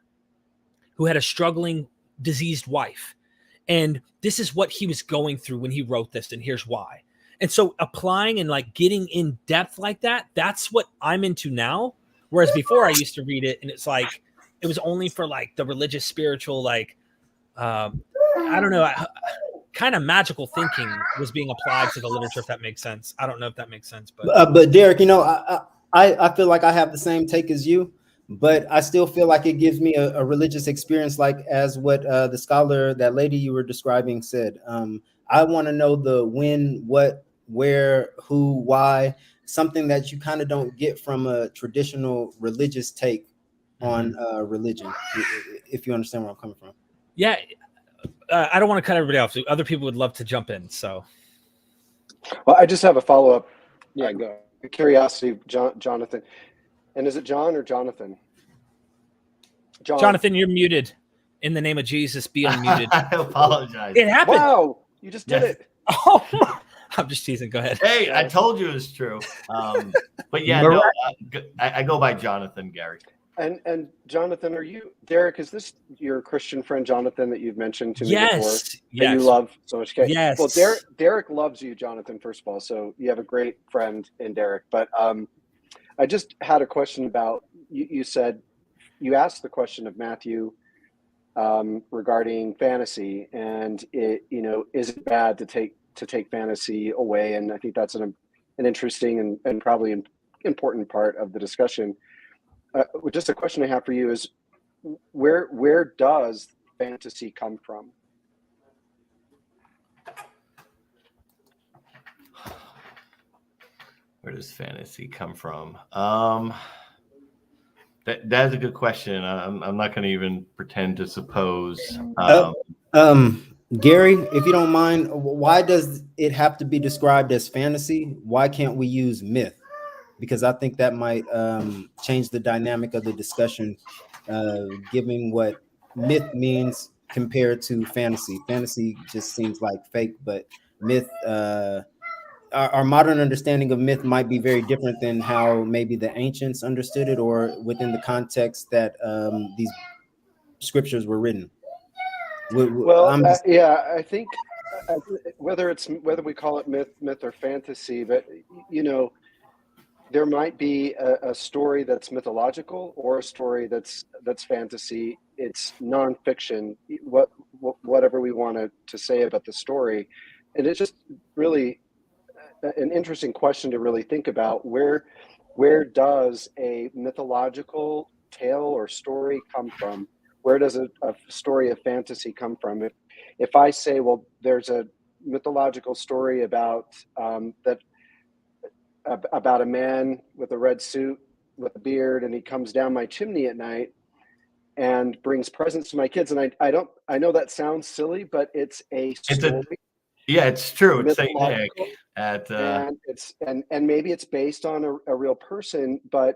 who had a struggling, diseased wife. And this is what he was going through when he wrote this, and here's why. And so applying and like getting in depth like that, that's what I'm into now. Whereas before I used to read it and it's like, it was only for like the religious, spiritual, like, I don't know, kind of magical thinking was being applied to the literature, if that makes sense. I don't know if that makes sense, but Derek, I feel like I have the same take as you, but I still feel like it gives me a religious experience, like as what the scholar, that lady you were describing, said. I want to know the when, what, where, who, why, something that you kind of don't get from a traditional religious take on religion, if you understand where I'm coming from. Yeah. I don't want to cut everybody off. So other people would love to jump in. So, well, I just have a follow-up. Yeah, go. Curiosity, Jonathan. And is it John or Jonathan? Jonathan, you're muted. In the name of Jesus, be unmuted. I apologize. It happened. Wow, you just did it. Oh, I'm just teasing. Go ahead. Hey, I told you it was true. But yeah, no, I go by Jonathan, Gary. And Jonathan, are you, Derek, is this your Christian friend Jonathan that you've mentioned to me before? Yes. That you love so much? Okay. Yes. Well, Derek loves you, Jonathan, first of all. So you have a great friend in Derek. But I just had a question about, you said, you asked the question of Matthew regarding fantasy, and is it bad to take fantasy away? And I think that's an interesting and probably an important part of the discussion. Just a question I have for you is, where does fantasy come from? Where does fantasy come from? That's a good question. I'm not going to even pretend to suppose. Gary, if you don't mind, why does it have to be described as fantasy? Why can't we use myth? Because I think that might change the dynamic of the discussion, given what myth means compared to fantasy. Fantasy just seems like fake, but myth, our modern understanding of myth might be very different than how maybe the ancients understood it, or within the context that these scriptures were written. Well, I think whether we call it myth or fantasy, but there might be a story that's mythological or a story that's fantasy. It's nonfiction, whatever we want to say about the story. And it's just really an interesting question to really think about. Where does a mythological tale or story come from? Where does a story of fantasy come from? If I say, well, there's a mythological story about about a man with a red suit with a beard, and he comes down my chimney at night and brings presents to my kids, and I know that sounds silly, but it's a story. It's true. It's Saint Nick and maybe it's based on a real person, but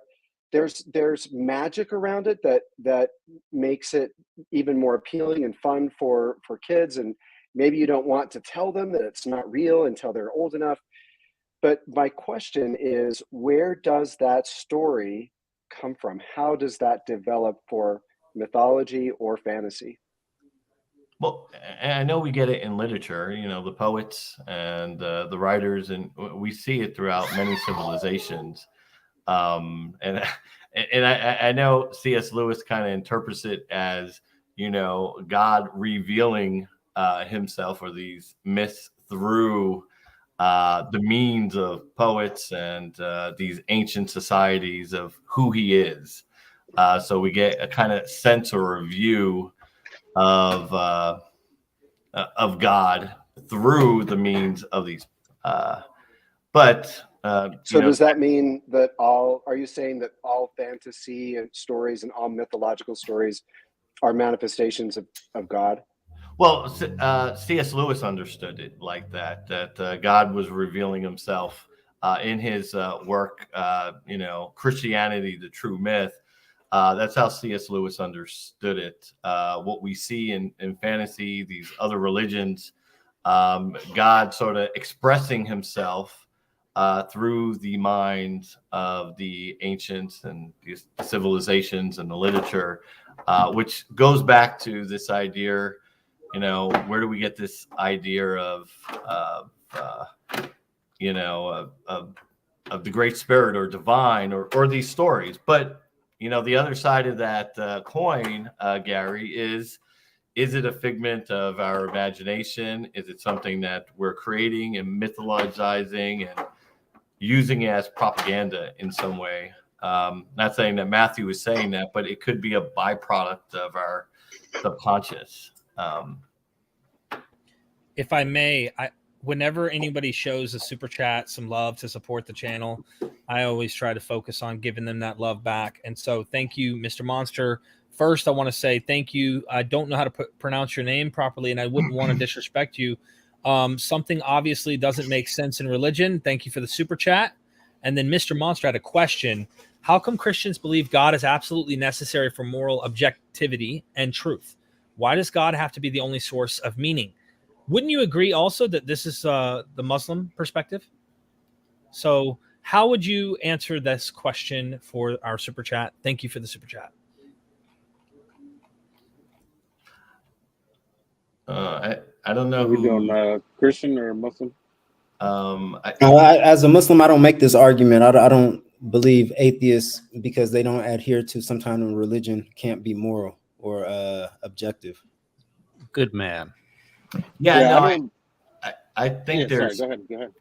there's magic around it that makes it even more appealing and fun for kids. And maybe you don't want to tell them that it's not real until they're old enough. But my question is, where does that story come from? How does that develop for mythology or fantasy? Well, I know we get it in literature, the poets and the writers, and we see it throughout many civilizations. And I know C.S. Lewis kind of interprets it as, God revealing himself, or these myths, through the means of poets and these ancient societies of who he is. So we get a kind of sense or a view of God through the means of these. Does that mean that are you saying that all fantasy and stories and all mythological stories are manifestations of God? Well, C.S. Lewis understood it like that God was revealing himself in his work, Christianity, the True Myth. That's how C.S. Lewis understood it. What we see in fantasy, these other religions, God sort of expressing himself through the minds of the ancients and these civilizations and the literature, which goes back to this idea. Where do we get this idea of the Great Spirit or divine or these stories. But the other side of that coin, Gary, is it a figment of our imagination? Is it something that we're creating and mythologizing and using as propaganda in some way? Not saying that Matthew is saying that, but it could be a byproduct of our subconscious. If I may, whenever anybody shows a super chat, some love to support the channel, I always try to focus on giving them that love back. And so thank you, Mr. Monster. First, I want to say thank you. I don't know how to pronounce your name properly, and I wouldn't want to disrespect you. Something obviously doesn't make sense in religion. Thank you for the super chat. And then Mr. Monster had a question. How come Christians believe God is absolutely necessary for moral objectivity and truth? Why does God have to be the only source of meaning? Wouldn't you agree also that this is the Muslim perspective? So how would you answer this question for our super chat? Thank you for the super chat. I don't know Are we who doing Christian or Muslim? As a Muslim, I don't make this argument. I don't believe atheists, because they don't adhere to some kind of religion, can't be moral or objective. Good man. I think there's. Sorry, go ahead.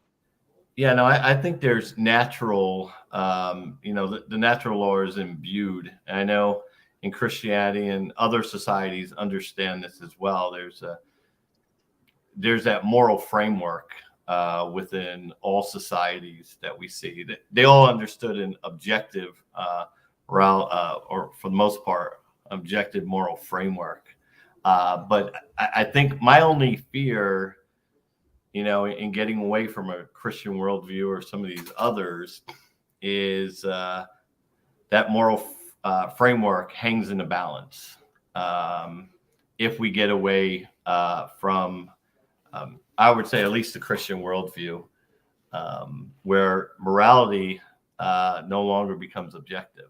Yeah, no, I think there's natural, the natural law is imbued. And I know in Christianity and other societies understand this as well. There's that moral framework within all societies that we see. They all understood an objective, or for the most part, objective moral framework. But I think my only fear, in getting away from a Christian worldview or some of these others, is that moral framework hangs in a balance. If we get away from, I would say, at least the Christian worldview, where morality no longer becomes objective.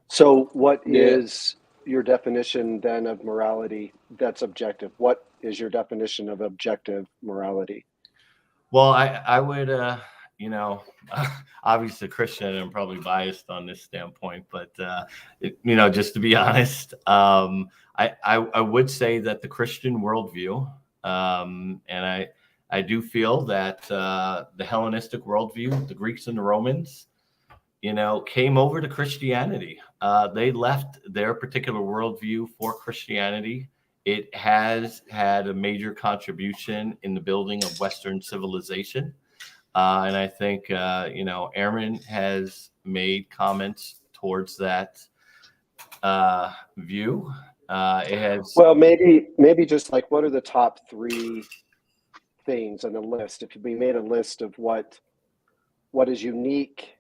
So what is your definition then of morality that's objective? What is your definition of objective morality? Well, I would, obviously Christian, and I'm probably biased on this standpoint, but, just to be honest, I would say that the Christian worldview, and I do feel that the Hellenistic worldview, the Greeks and the Romans, came over to Christianity. They left their particular worldview for Christianity. It has had a major contribution in the building of Western civilization. And I think, Ehrman has made comments towards that view. It has. Well, maybe just like, what are the top 3 things on the list? If we made a list of what is unique.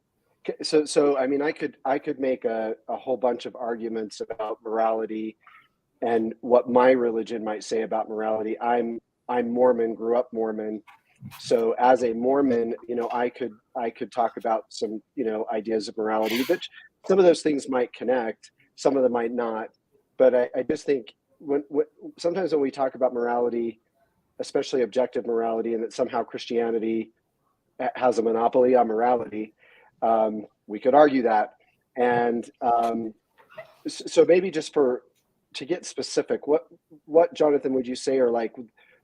So I mean, I could make a whole bunch of arguments about morality and what my religion might say about morality. I'm Mormon, grew up Mormon. So as a Mormon, I could talk about some, ideas of morality, but some of those things might connect, some of them might not. But I just think sometimes when we talk about morality, especially objective morality, and that somehow Christianity has a monopoly on morality, we could argue that. And so maybe just to get specific, what Jonathan would you say are like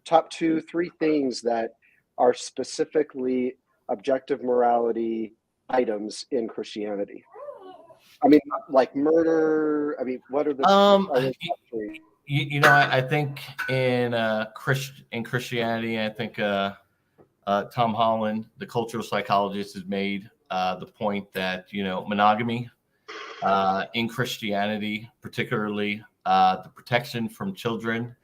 top 2, 3 things that are specifically objective morality items in Christianity? I mean, like murder. I mean, what are the top 3? I think in Christianity, I think Tom Holland, the cultural psychologist, has made the point that monogamy in Christianity, particularly the protection from children.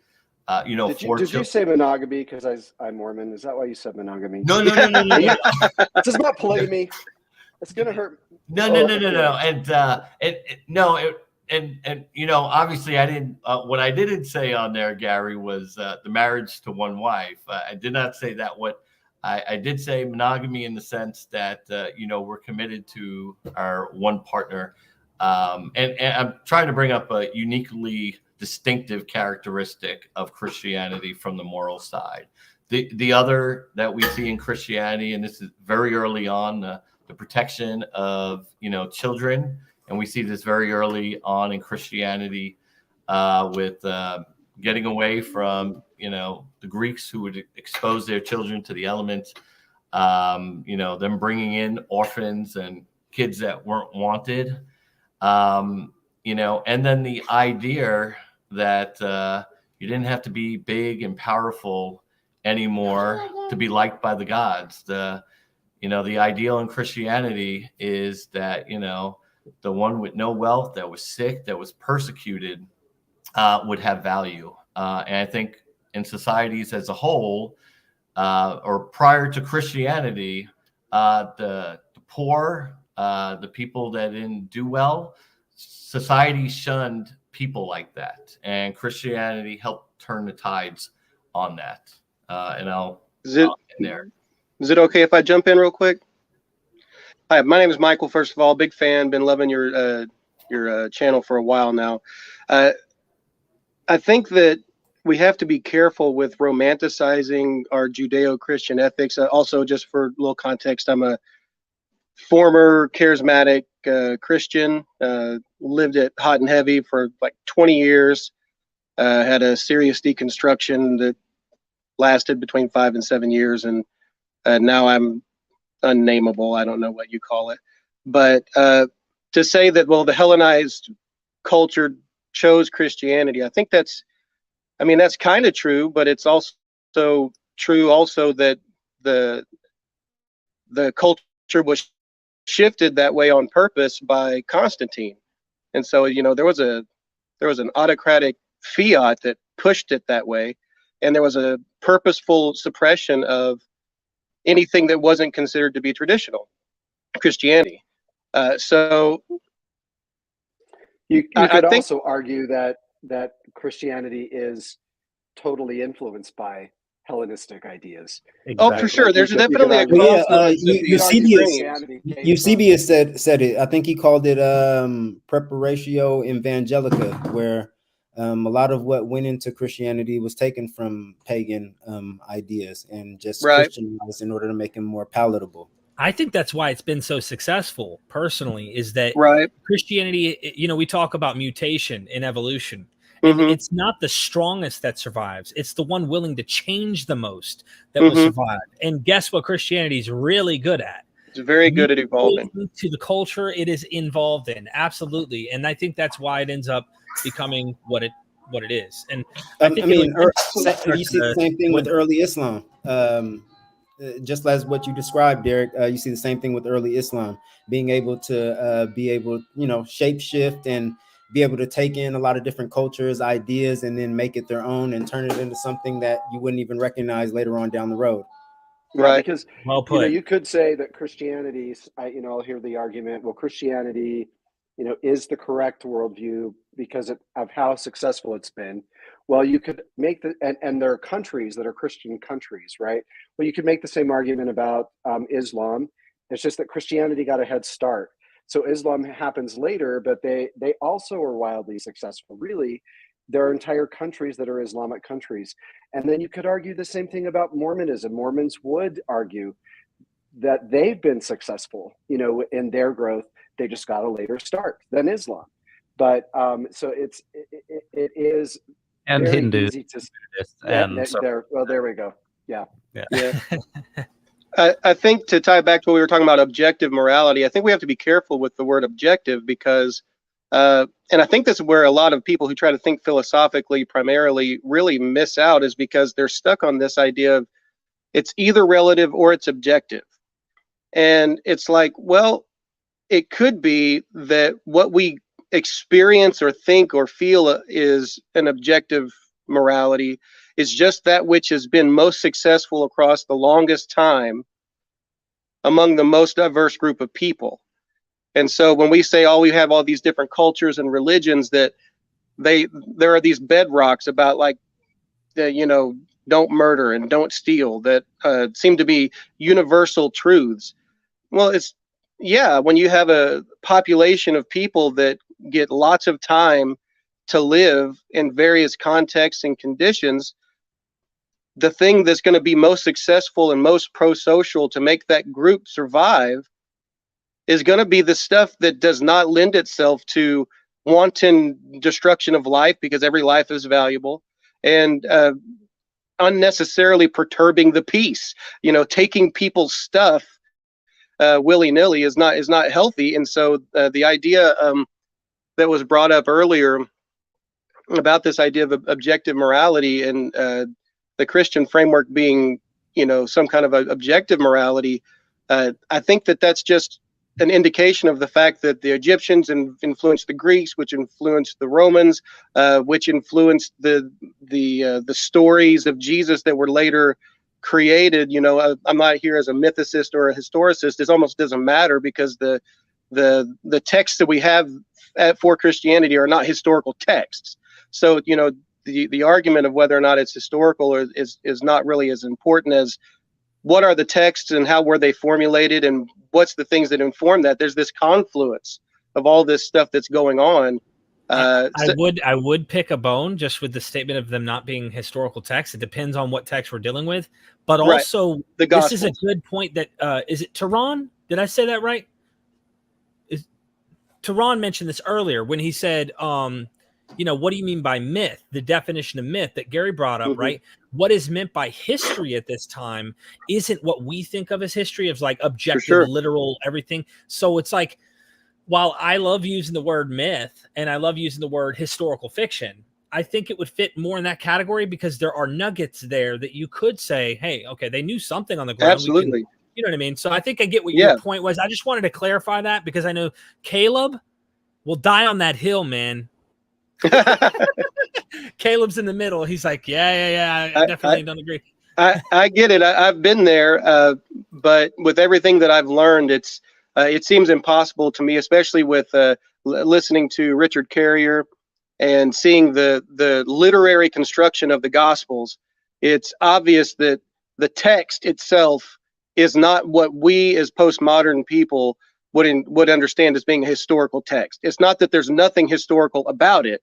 Did you say monogamy because I'm Mormon? Is that why you said monogamy? No. This is not polygamy. It's gonna hurt. No. And obviously I didn't. What I didn't say on there, Gary, was the marriage to one wife. I did not say that. What I did say monogamy in the sense that we're committed to our one partner, and I'm trying to bring up a uniquely distinctive characteristic of Christianity from the moral side. The other that we see in Christianity, and this is very early on, the protection of children, and we see this very early on in Christianity with getting away from the Greeks who would expose their children to the elements, them bringing in orphans and kids that weren't wanted, and then the idea that you didn't have to be big and powerful anymore to be liked by the gods. The ideal in Christianity is that the one with no wealth, that was sick, that was persecuted, would have value. And I think in societies as a whole, or prior to Christianity, the poor, the people that didn't do well, society shunned people like that, and Christianity helped turn the tides on that. And I'll end there. Is it okay if I jump in real quick? Hi, my name is Michael. First of all, big fan. Been loving your channel for a while now. I think that we have to be careful with romanticizing our Judeo-Christian ethics. Also, just for a little context, I'm a former charismatic Christian. Lived it hot and heavy for like 20 years. Had a serious deconstruction that lasted between 5 and 7 years, and now I'm unnameable. I don't know what you call it. But to say that, well, the Hellenized culture chose Christianity, I think that's kind of true, but it's also true that the culture was shifted that way on purpose by Constantine. And so, there was an autocratic fiat that pushed it that way, and there was a purposeful suppression of anything that wasn't considered to be traditional Christianity. So you could also argue that Christianity is totally influenced by Hellenistic ideas. Exactly. Oh, for sure. There's definitely a Eusebius said it. I think he called it preparatio evangelica, where a lot of what went into Christianity was taken from pagan ideas and just Christianized in order to make them more palatable. I think that's why it's been so successful personally, is that Christianity, we talk about mutation in evolution. And it's not the strongest that survives. It's the one willing to change the most that will survive. And guess what Christianity is really good at? It's very good at evolving. To the culture it is involved in. Absolutely. And I think that's why it ends up becoming what it is. And I think you see the same thing with early Islam. Just as what you described, Derek, you see the same thing with early Islam, being able to shape shift and be able to take in a lot of different cultures, ideas, and then make it their own and turn it into something that you wouldn't even recognize later on down the road. Right. Because you could say that Christianity, I'll hear the argument, well, Christianity, is the correct worldview because of how successful it's been. Well, you could make and there are countries that are Christian countries, right? Well, you could make the same argument about Islam. It's just that Christianity got a head start. So Islam happens later, but they also are wildly successful. Really, there are entire countries that are Islamic countries. And then you could argue the same thing about Mormonism. Mormons would argue that they've been successful, in their growth. They just got a later start than Islam. But so it is and very Hindus. Easy to, well, there we go. Yeah. I think to tie back to what we were talking about, objective morality, I think we have to be careful with the word objective because, and I think this is where a lot of people who try to think philosophically primarily really miss out, is because they're stuck on this idea of it's either relative or it's objective. And it's like, well, it could be that what we experience or think or feel is an objective morality is just that which has been most successful across the longest time among the most diverse group of people. And so when we say, we have all these different cultures and religions, that there are these bedrocks about don't murder and don't steal that seem to be universal truths. Well, when you have a population of people that get lots of time to live in various contexts and conditions, the thing that's going to be most successful and most pro-social to make that group survive is going to be the stuff that does not lend itself to wanton destruction of life, because every life is valuable, and unnecessarily perturbing the peace. Taking people's stuff willy-nilly is not healthy. And so the idea that was brought up earlier about this idea of objective morality and the Christian framework being, some kind of objective morality, I think that that's just an indication of the fact that the Egyptians influenced the Greeks, which influenced the Romans, which influenced the stories of Jesus that were later created. I'm not here as a mythicist or a historicist. It almost doesn't matter, because the texts that we have for Christianity are not historical texts. So the argument of whether or not it's historical is not really as important as what are the texts and how were they formulated and what's the things that inform that. There's this confluence of all this stuff that's going on. I would pick a bone just with the statement of them not being historical texts. It depends on what text we're dealing with, but also this is a good point that is it Tehran? Did I say that right? Tehran mentioned this earlier when he said, what do you mean by myth? The definition of myth that Gary brought up, right? What is meant by history at this time isn't what we think of as history, of like objective, literal, everything. So it's like, while I love using the word myth and I love using the word historical fiction, I think it would fit more in that category, because there are nuggets there that you could say, hey, okay, they knew something on the ground. Absolutely. You know what I mean? So I think I get what your point was. I just wanted to clarify that, because I know Caleb will die on that hill, man. Caleb's in the middle. He's like, yeah. I definitely don't agree. I get it. I've been there, but with everything that I've learned, it seems impossible to me, especially with listening to Richard Carrier and seeing the literary construction of the Gospels. It's obvious that the text itself is not what we as postmodern people would understand as being a historical text. It's not that there's nothing historical about it,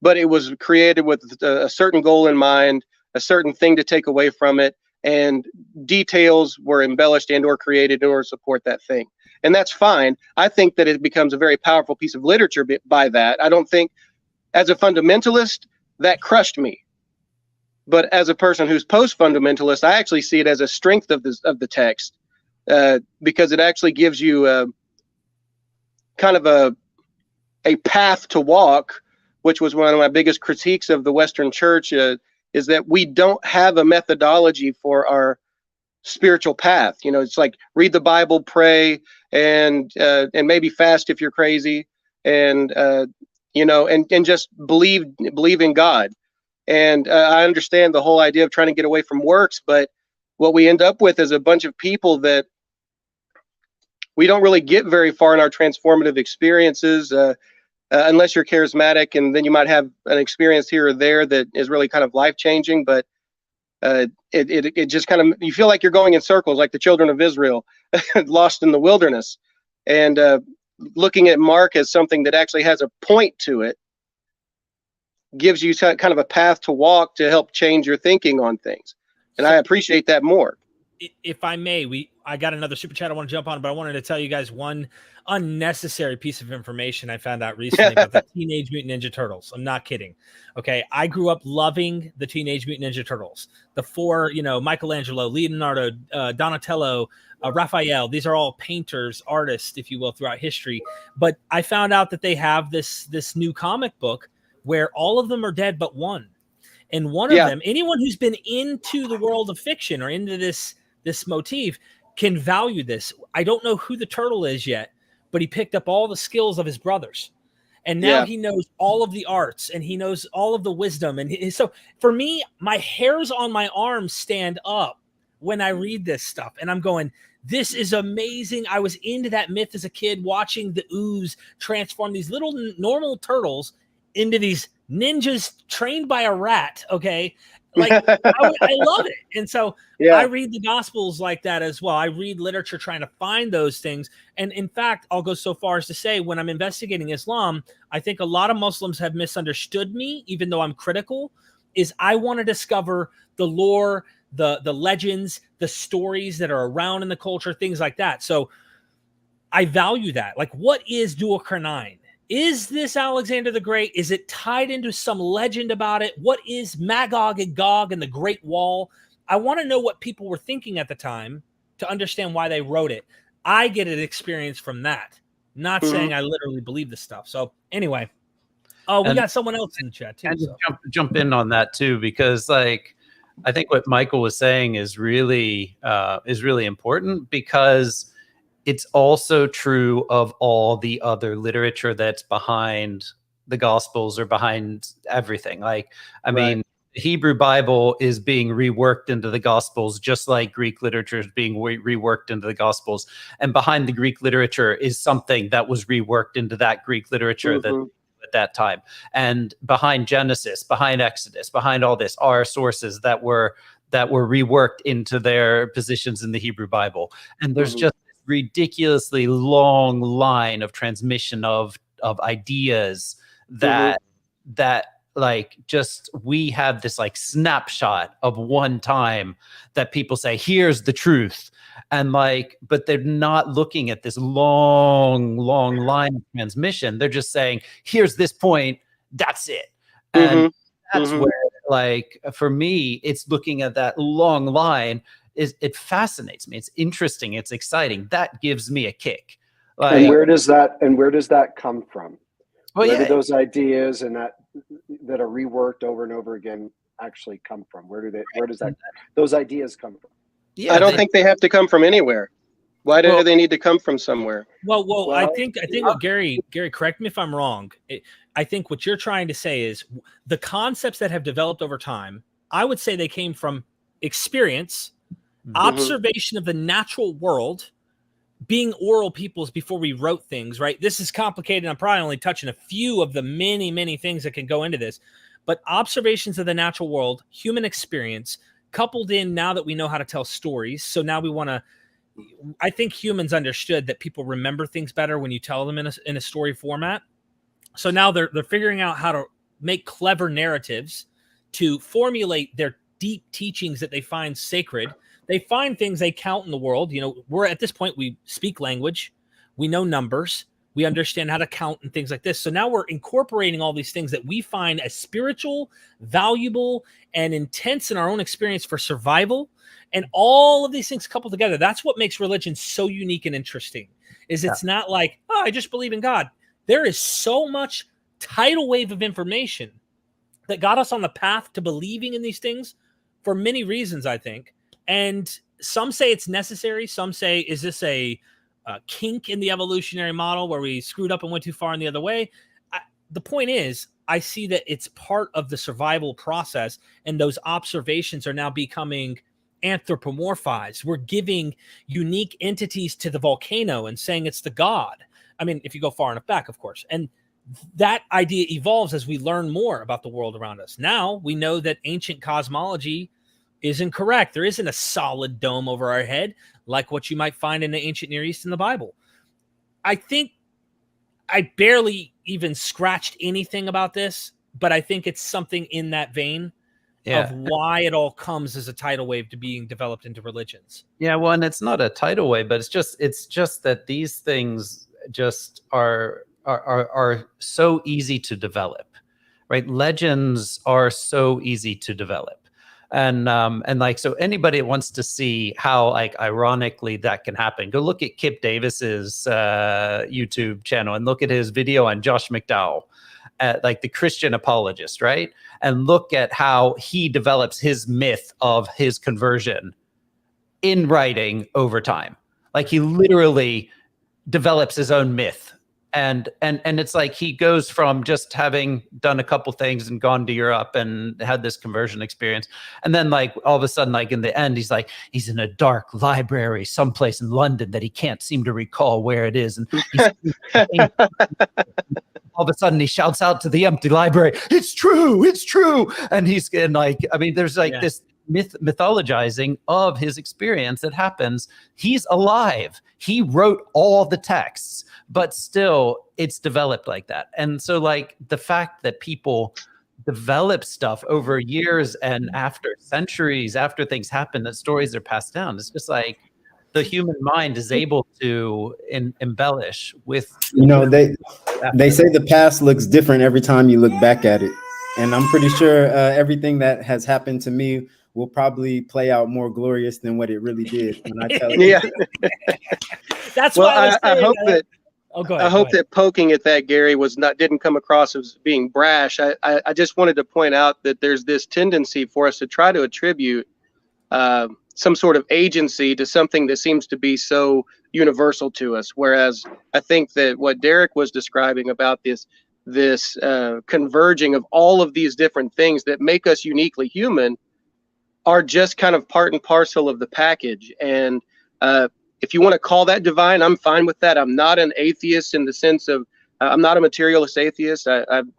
but it was created with a certain goal in mind, a certain thing to take away from it, and details were embellished and or created in order to support that thing. And that's fine. I think that it becomes a very powerful piece of literature by that. I don't think, as a fundamentalist, that crushed me. But as a person who's post-fundamentalist, I actually see it as a strength of the text, because it actually gives you kind of a path to walk, which was one of my biggest critiques of the Western church, is that we don't have a methodology for our spiritual path. It's like read the Bible, pray, and maybe fast if you're crazy, and just believe in God. And I understand the whole idea of trying to get away from works, but what we end up with is a bunch of people that we don't really get very far in our transformative experiences, unless you're charismatic, and then you might have an experience here or there that is really kind of life-changing. But it just kind of, you feel like you're going in circles, like the children of Israel lost in the wilderness. And looking at Mark as something that actually has a point to it gives you kind of a path to walk to help change your thinking on things. And I appreciate that more. If I may, I got another super chat I want to jump on, but I wanted to tell you guys one unnecessary piece of information I found out recently about the Teenage Mutant Ninja Turtles. I'm not kidding. Okay. I grew up loving the Teenage Mutant Ninja Turtles. The four, Michelangelo, Leonardo, Donatello, Raphael. These are all painters, artists, if you will, throughout history. But I found out that they have this new comic book where all of them are dead but one. And one of them, anyone who's been into the world of fiction or into this motif can value this. I don't know who the turtle is yet, but he picked up all the skills of his brothers. And now he knows all of the arts and he knows all of the wisdom. And so for me, my hairs on my arms stand up when I read this stuff. And I'm going, this is amazing. I was into that myth as a kid, watching the ooze transform these little normal turtles into these ninjas trained by a rat. Okay. Like I love it. And so I read the Gospels like that as well. I read literature trying to find those things. And in fact, I'll go so far as to say, when I'm investigating Islam, I think a lot of Muslims have misunderstood me, even though I'm critical. is I want to discover the lore, the legends, the stories that are around in the culture, things like that. So I value that. Like, what is Dual Carnine? Is this Alexander the Great? Is it tied into some legend about it? What is Magog and Gog and the Great Wall? I want to know what people were thinking at the time to understand why they wrote it. I get an experience from that. Not saying I literally believe this stuff. So anyway, we got someone else in the chat too. And jump in on that too, because like I think what Michael was saying is really important, because it's also true of all the other literature that's behind the Gospels or behind everything. Like, I mean, the Hebrew Bible is being reworked into the Gospels, just like Greek literature is being reworked into the Gospels. And behind the Greek literature is something that was reworked into that Greek literature that at that time. And behind Genesis, behind Exodus, behind all this are sources that were reworked into their positions in the Hebrew Bible. And there's just this ridiculously long line of transmission of ideas that like just we have this like snapshot of one time that people say, here's the truth. And like, but they're not looking at this long line of transmission. They're just saying, here's this point, that's it. And that's where, like, for me, it's looking at that long line. It fascinates me. It's interesting. It's exciting. That gives me a kick. Like, and where does that come from? Well, where do those ideas and that are reworked over and over again actually come from? Where does those ideas come from? Yeah, I don't think they have to come from anywhere. Why do they need to come from somewhere? Well, I think what Gary, correct me if I'm wrong. I think what you're trying to say is the concepts that have developed over time, I would say they came from experience, observation of the natural world, being oral peoples before we wrote things, right? This is complicated. I'm probably only touching a few of the many, many things that can go into this, but observations of the natural world, human experience, coupled in now that we know how to tell stories. So now we want to, I think humans understood that people remember things better when you tell them in a story format. So now they're figuring out how to make clever narratives to formulate their deep teachings that they find sacred. They find things they count in the world. You know, we're at this point, we speak language, we know numbers, we understand how to count and things like this. So now we're incorporating all these things that we find as spiritual, valuable, and intense in our own experience for survival. And all of these things coupled together, that's what makes religion so unique and interesting, is it's not like, oh, I just believe in God. There is so much tidal wave of information that got us on the path to believing in these things for many reasons, I think. And some say it's necessary. Some say, is this a kink in the evolutionary model where we screwed up and went too far in the other way? The point is, I see that it's part of the survival process, and those observations are now becoming anthropomorphized. We're giving unique entities to the volcano and saying it's the god. I mean, if you go far enough back, of course. And that idea evolves as we learn more about the world around us. Now we know that ancient cosmology isn't correct. There isn't a solid dome over our head like what you might find in the ancient Near East in the Bible. I think I barely even scratched anything about this, but I think it's something in that vein of why it all comes as a tidal wave to being developed into religions. Yeah, well, and it's not a tidal wave, but it's just that these things just are so easy to develop, right? Legends are so easy to develop. And like, so anybody that wants to see how, like, ironically that can happen, go look at Kip Davis's YouTube channel and look at his video on Josh McDowell, like the Christian apologist, right? And look at how he develops his myth of his conversion in writing over time. Like, he literally develops his own myth. And it's like he goes from just having done a couple things and gone to Europe and had this conversion experience, and then like all of a sudden, like in the end, he's like, he's in a dark library someplace in London that he can't seem to recall where it is, and all of a sudden he shouts out to the empty library, it's true, and he's and like, I mean, there's like this mythologizing of his experience that happens. He's alive. He wrote all the texts, but still it's developed like that. And so like the fact that people develop stuff over years and after centuries after things happen, that stories are passed down. It's just like the human mind is able to embellish with, you know, they say the past looks different every time you look back at it, and I'm pretty sure everything that has happened to me will probably play out more glorious than what it really did when I tell it. Yeah. That's Well, why I hope that Oh, go ahead. I hope that poking at that, Gary, didn't come across as being brash. I just wanted to point out that there's this tendency for us to try to attribute some sort of agency to something that seems to be so universal to us. Whereas I think that what Derek was describing about this converging of all of these different things that make us uniquely human are just kind of part and parcel of the package. And if you want to call that divine, I'm fine with that. I'm not an atheist in the sense of I'm not a materialist atheist. I'm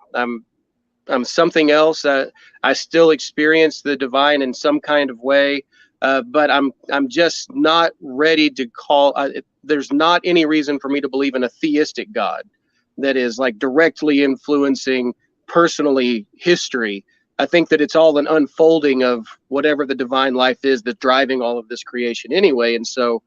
something else. I still experience the divine in some kind of way, but I'm just not ready to call. There's not any reason for me to believe in a theistic God that is like directly influencing personally history. I think that it's all an unfolding of whatever the divine life is that's driving all of this creation anyway. And so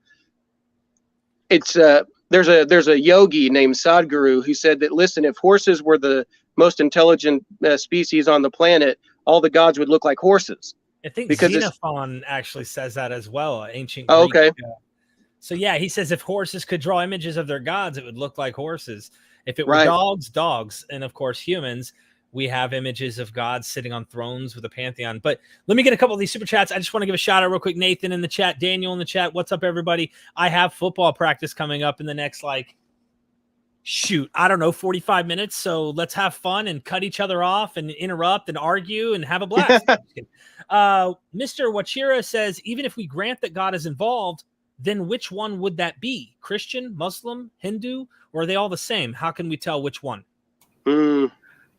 it's there's a yogi named Sadhguru who said that, listen, if horses were the most intelligent species on the planet, all the gods would look like horses. I think because Xenophon actually says that as well, ancient Oh, Greek. okay. So yeah, he says if horses could draw images of their gods, it would look like horses. If it were Right. dogs, and of course humans, we have images of gods sitting on thrones with a pantheon. But let me get a couple of these super chats. I just want to give a shout out real quick. Nathan in the chat, Daniel in the chat. What's up, everybody? I have football practice coming up in the next, 45 minutes. So let's have fun and cut each other off and interrupt and argue and have a blast. Mr. Wachira says, even if we grant that God is involved, then which one would that be? Christian, Muslim, Hindu, or are they all the same? How can we tell which one?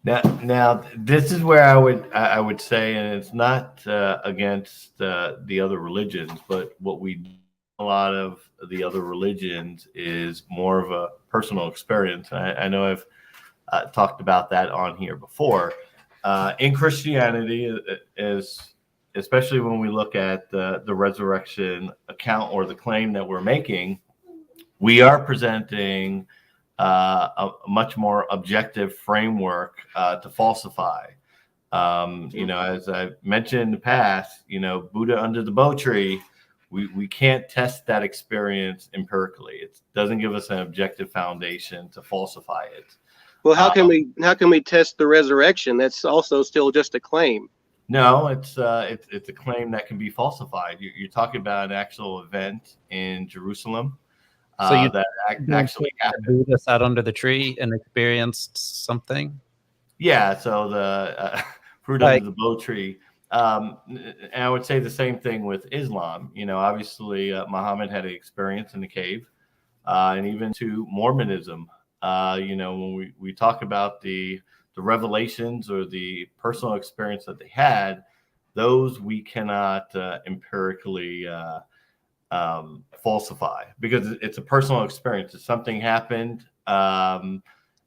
Now, this is where I would say, and it's not against the other religions, but what we do in a lot of the other religions is more of a personal experience. I know I've talked about that on here before. In Christianity, especially when we look at the resurrection account or the claim that we're making, we are presenting a much more objective framework to falsify. As I mentioned in the past, Buddha under the bo tree, we can't test that experience empirically. It doesn't give us an objective foundation to falsify it. Well, how can we test the resurrection? That's also still just a claim. No, it's a claim that can be falsified. You're talking about an actual event in Jerusalem. So that actually happened. Buddha sat under the tree and experienced something. Yeah, so the fruit under the bo tree. And I would say the same thing with Islam. Obviously, Muhammad had an experience in the cave, and even to Mormonism. When we talk about the revelations or the personal experience that they had, those we cannot empirically falsify because it's a personal experience. If something happened, either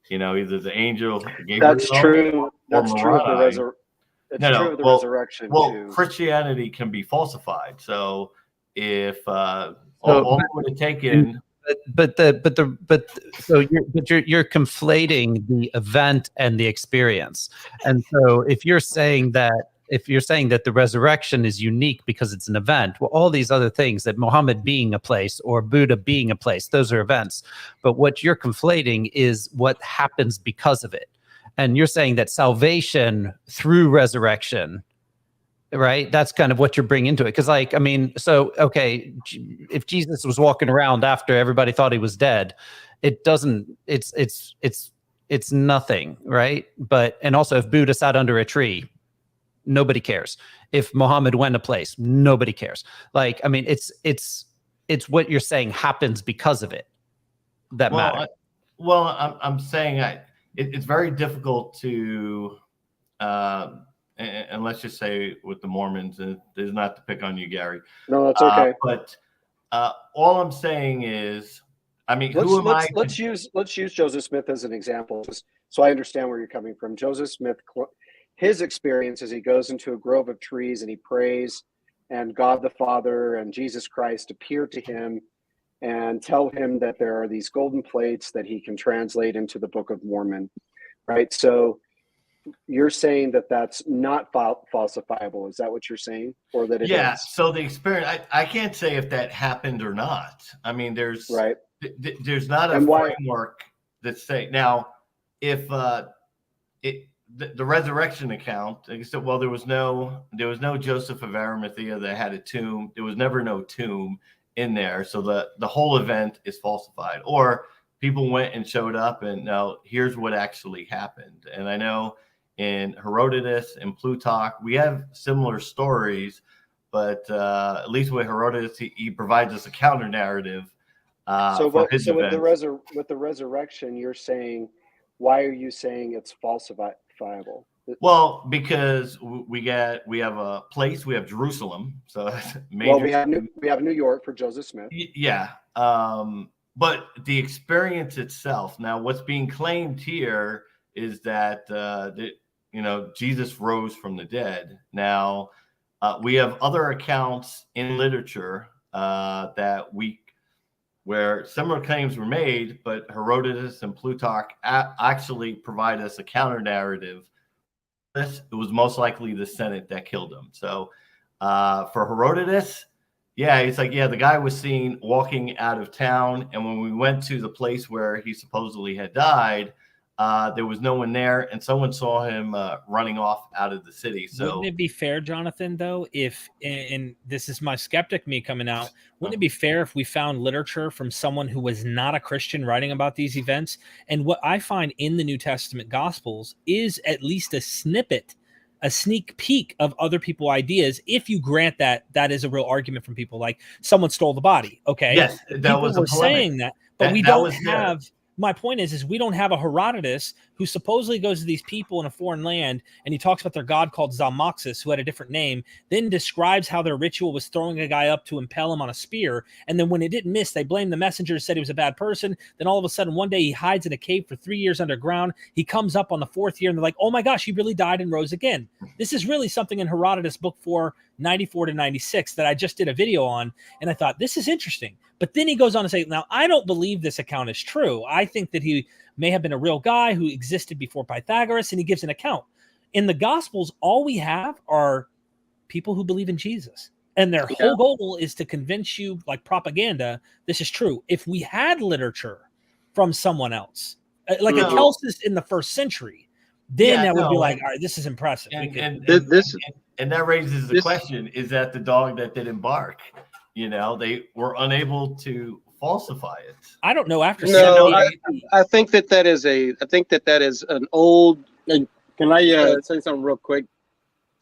the angel Gabriel. That's true. That's true of the resurrection. True of the resurrection. Well, too. Christianity can be falsified. So if all would have taken. So you're conflating the event and the experience. And so if you're saying that the resurrection is unique because it's an event, well, all these other things, that Muhammad being a place or Buddha being a place, those are events. But what you're conflating is what happens because of it. And you're saying that salvation through resurrection, right? That's kind of what you're bringing into it. Because if Jesus was walking around after everybody thought he was dead, it's nothing, right? And also if Buddha sat under a tree, nobody cares. If Muhammad went a place, nobody cares. It's what you're saying happens because of it that matters. I'm saying it's very difficult to, and let's just say with the Mormons, and it's not to pick on you, Gary. No, that's okay. But all I'm saying is, let's use Joseph Smith as an example, just so I understand where you're coming from. Joseph Smith, his experience is he goes into a grove of trees and he prays, and God the Father and Jesus Christ appear to him and tell him that there are these golden plates that he can translate into the Book of Mormon, right? So you're saying that that's not falsifiable. Is that what you're saying? Or that it is? So the experience, I can't say if that happened or not. I mean, there's there's not a framework that's saying. Now, if the resurrection account, like I said, well, there was no Joseph of Arimathea that had a tomb. There was never no tomb in there. So the whole event is falsified. Or people went and showed up and now here's what actually happened. And I know in Herodotus and Plutarch, we have similar stories, but at least with Herodotus, he provides us a counter narrative. With the resurrection, you're saying, why are you saying it's falsifiable? Well, because we have a place, we have Jerusalem, so major. Well, we have New York for Joseph Smith. Yeah, but the experience itself. Now, what's being claimed here is that Jesus rose from the dead. Now, we have other accounts in literature where similar claims were made, but Herodotus and Plutarch actually provide us a counter narrative. It was most likely the Senate that killed him. So for Herodotus, it's like, the guy was seen walking out of town. And when we went to the place where he supposedly had died, there was no one there. And someone saw him running off out of the city. So wouldn't it be fair, Jonathan, though, if, and this is my skeptic me coming out, wouldn't it be fair if we found literature from someone who was not a Christian writing about these events? And what I find in the New Testament Gospels is at least a snippet, a sneak peek of other people's ideas. If you grant that is a real argument from people, like someone stole the body. Okay. Yes, that was saying that, but we don't have. My point is we don't have a Herodotus who supposedly goes to these people in a foreign land and he talks about their god called Zalmoxis, who had a different name, then describes how their ritual was throwing a guy up to impale him on a spear. And then when it didn't miss, they blamed the messenger, said he was a bad person. Then all of a sudden, one day he hides in a cave for 3 years underground. He comes up on the 4th year and they're like, oh my gosh, he really died and rose again. This is really something in Herodotus book 4, 94 to 96 that I just did a video on. And I thought, this is interesting. But then he goes on to say, now, I don't believe this account is true. I think that he may have been a real guy who existed before Pythagoras, and he gives an account. In the Gospels, all we have are people who believe in Jesus. And their whole goal is to convince you, like propaganda, this is true. If we had literature from someone else, like a Celsus in the 1st century, then that would be like, all right, this is impressive. And that raises the question, is that the dog that didn't bark? They were unable to falsify it. I don't know. After I think that is an old. Can I say something real quick?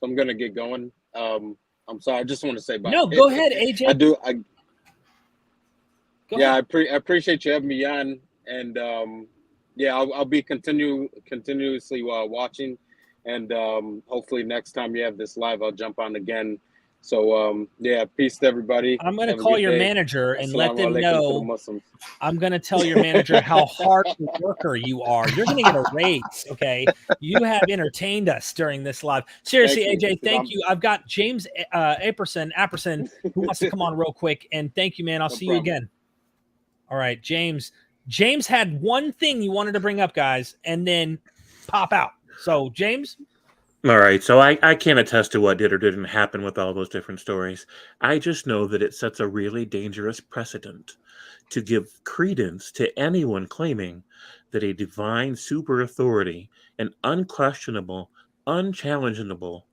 I'm gonna get going. I'm sorry. I just want to say. Go ahead, AJ. I do. Go ahead. I appreciate you having me on, and I'll be continuously watching, and hopefully next time you have this live, I'll jump on again. So, peace to everybody. I'm going to call your manager and let them know. I'm going to tell your manager how hard a worker you are. You're going to get a raise, okay? You have entertained us during this live. Seriously, AJ, thank you. I've got James Apperson, who wants to come on real quick. And thank you, man. I'll see you again. All right, James. James had one thing you wanted to bring up, guys, and then pop out. So, James? All right, so I can't attest to what did or didn't happen with all those different stories. I just know that it sets a really dangerous precedent to give credence to anyone claiming that a divine super authority, an unquestionable, unchallengeable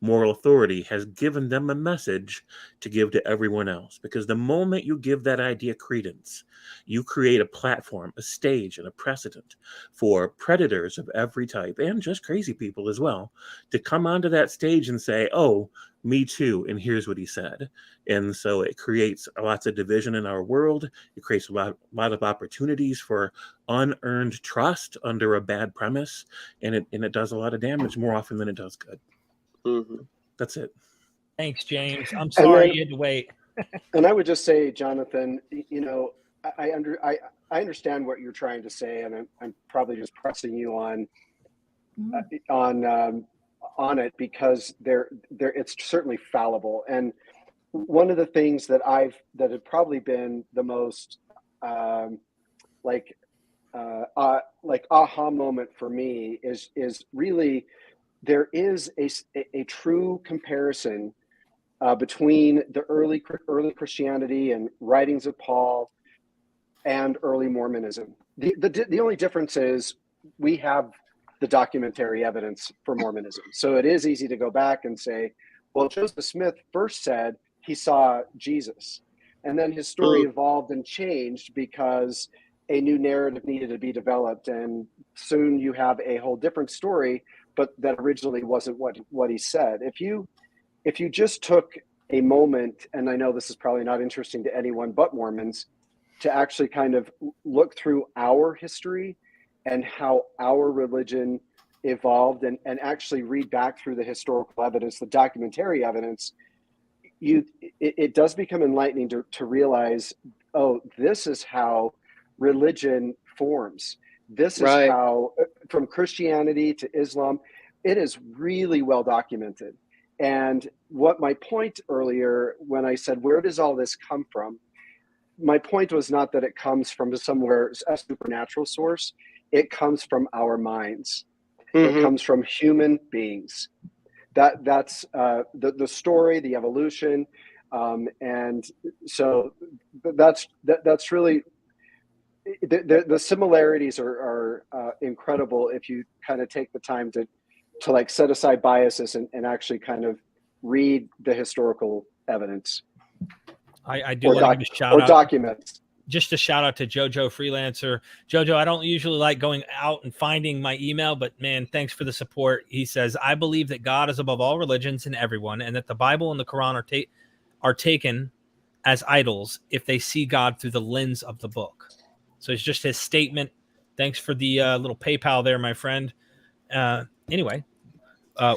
moral authority has given them a message to give to everyone else. Because the moment you give that idea credence, you create a platform, a stage, and a precedent for predators of every type, and just crazy people as well, to come onto that stage and say, oh, me too, and here's what he said. And so it creates lots of division in our world. It creates a lot of opportunities for unearned trust under a bad premise, and it does a lot of damage more often than it does good. Mm-hmm. That's it. Thanks, James. I'm sorry you had to wait. And I would just say, Jonathan, I understand what you're trying to say, and I'm probably just pressing you on on it because it's certainly fallible. And one of the things that had probably been the most like aha moment for me is really there is a true comparison between the early Christianity and writings of Paul and early Mormonism. The only difference is we have the documentary evidence for Mormonism. So it is easy to go back and say, well, Joseph Smith first said he saw Jesus, and then his story evolved and changed because a new narrative needed to be developed, and soon you have a whole different story, but that originally wasn't what he said. If you just took a moment, and I know this is probably not interesting to anyone but Mormons, to actually kind of look through our history and how our religion evolved and actually read back through the historical evidence, the documentary evidence, it does become enlightening to realize, oh, this is how religion forms. This is how, from Christianity to Islam, it is really well documented. And what my point earlier, when I said, where does all this come from? My point was not that it comes from somewhere, a supernatural source. It comes from our minds. Mm-hmm. It comes from human beings. That's the story, the evolution, and so that's really the similarities are incredible if you kind of take the time to like set aside biases and actually kind of read the historical evidence. I do want to give a shout out. Or documents. Just a shout out to Jojo Freelancer. Jojo, I don't usually like going out and finding my email, but man, thanks for the support. He says, I believe that God is above all religions and everyone, and that the Bible and the Quran are taken as idols if they see God through the lens of the book. So it's just his statement. Thanks for the little PayPal there, my friend. Anyway,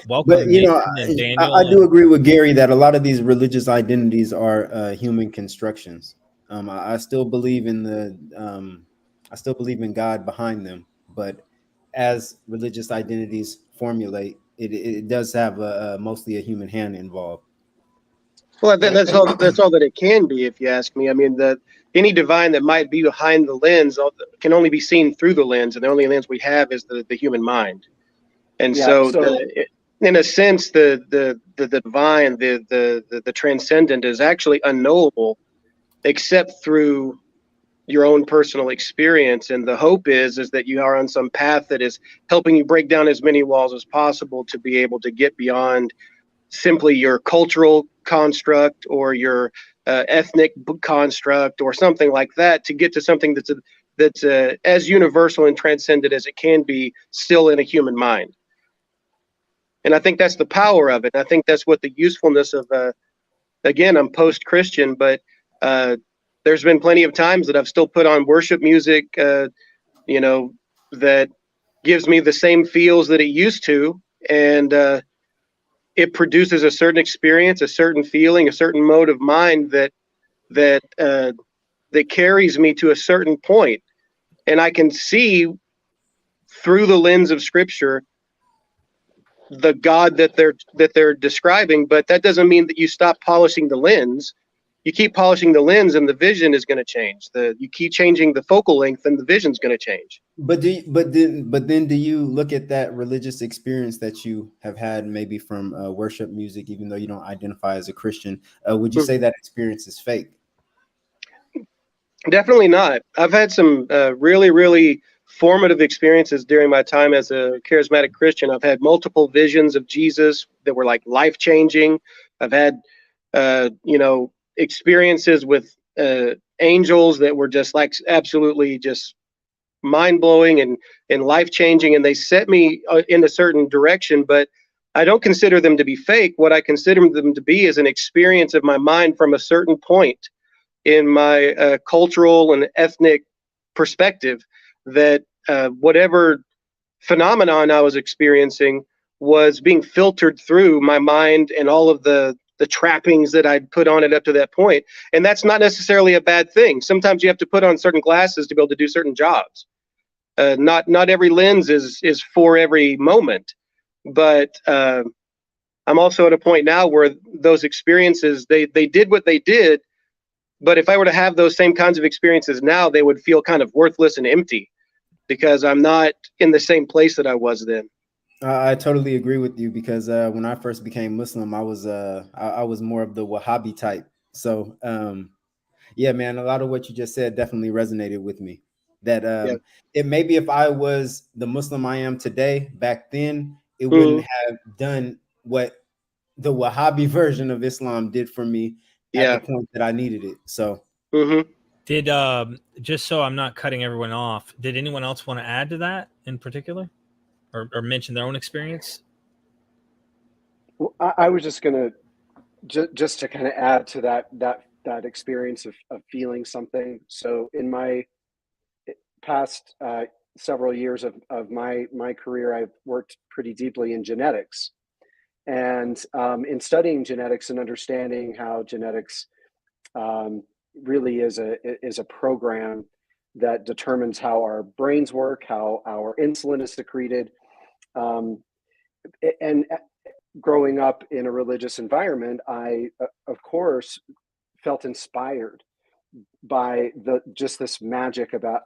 welcome. But I do agree with Gary that a lot of these religious identities are human constructions. I still believe in God behind them, but as religious identities formulate, it does have mostly a human hand involved. Well, that's all that it can be, if you ask me. I mean, any divine that might be behind the lens can only be seen through the lens, and the only lens we have is the human mind. And in a sense, the divine, the transcendent is actually unknowable, except through your own personal experience. And the hope is that you are on some path that is helping you break down as many walls as possible to be able to get beyond simply your cultural construct or your ethnic construct or something like that, to get to something that's as universal and transcendent as it can be, still in a human mind. And I think that's the power of it. I think that's what the usefulness of, again, I'm post-Christian, but there's been plenty of times that I've still put on worship music, that gives me the same feels that it used to. And it produces a certain experience, a certain feeling, a certain mode of mind that carries me to a certain point. And I can see through the lens of Scripture the God that they're describing, but that doesn't mean that you stop polishing the lens. You keep polishing the lens, and the vision is going to change. You keep changing the focal length, and the vision's going to change. But then do you look at that religious experience that you have had, maybe from worship music, even though you don't identify as a Christian? Would you say that experience is fake? Definitely not. I've had some really, really formative experiences during my time as a charismatic Christian. I've had multiple visions of Jesus that were like life-changing. I've had, experiences with angels that were just like absolutely just mind-blowing and life-changing, and they set me in a certain direction, but I don't consider them to be fake. What I consider them to be is an experience of my mind from a certain point in my cultural and ethnic perspective, that whatever phenomenon I was experiencing was being filtered through my mind and all of the trappings that I'd put on it up to that point. And that's not necessarily a bad thing. Sometimes you have to put on certain glasses to be able to do certain jobs. Not every lens is for every moment, but I'm also at a point now where those experiences, they did what they did, but if I were to have those same kinds of experiences now, they would feel kind of worthless and empty because I'm not in the same place that I was then. I totally agree with you because when I first became Muslim, I was more of the Wahhabi type. So yeah, man, a lot of what you just said definitely resonated with me. That it maybe if I was the Muslim I am today, back then, it wouldn't have done what the Wahhabi version of Islam did for me at the point that I needed it. So did just so I'm not cutting everyone off, did anyone else want to add to that in particular, or mention their own experience? Well, I was just gonna just to kind of add to that experience of feeling something. So in my past several years of my career, I've worked pretty deeply in genetics, and in studying genetics and understanding how genetics really is a program that determines how our brains work, how our insulin is secreted, and growing up in a religious environment, I of course felt inspired by this magic about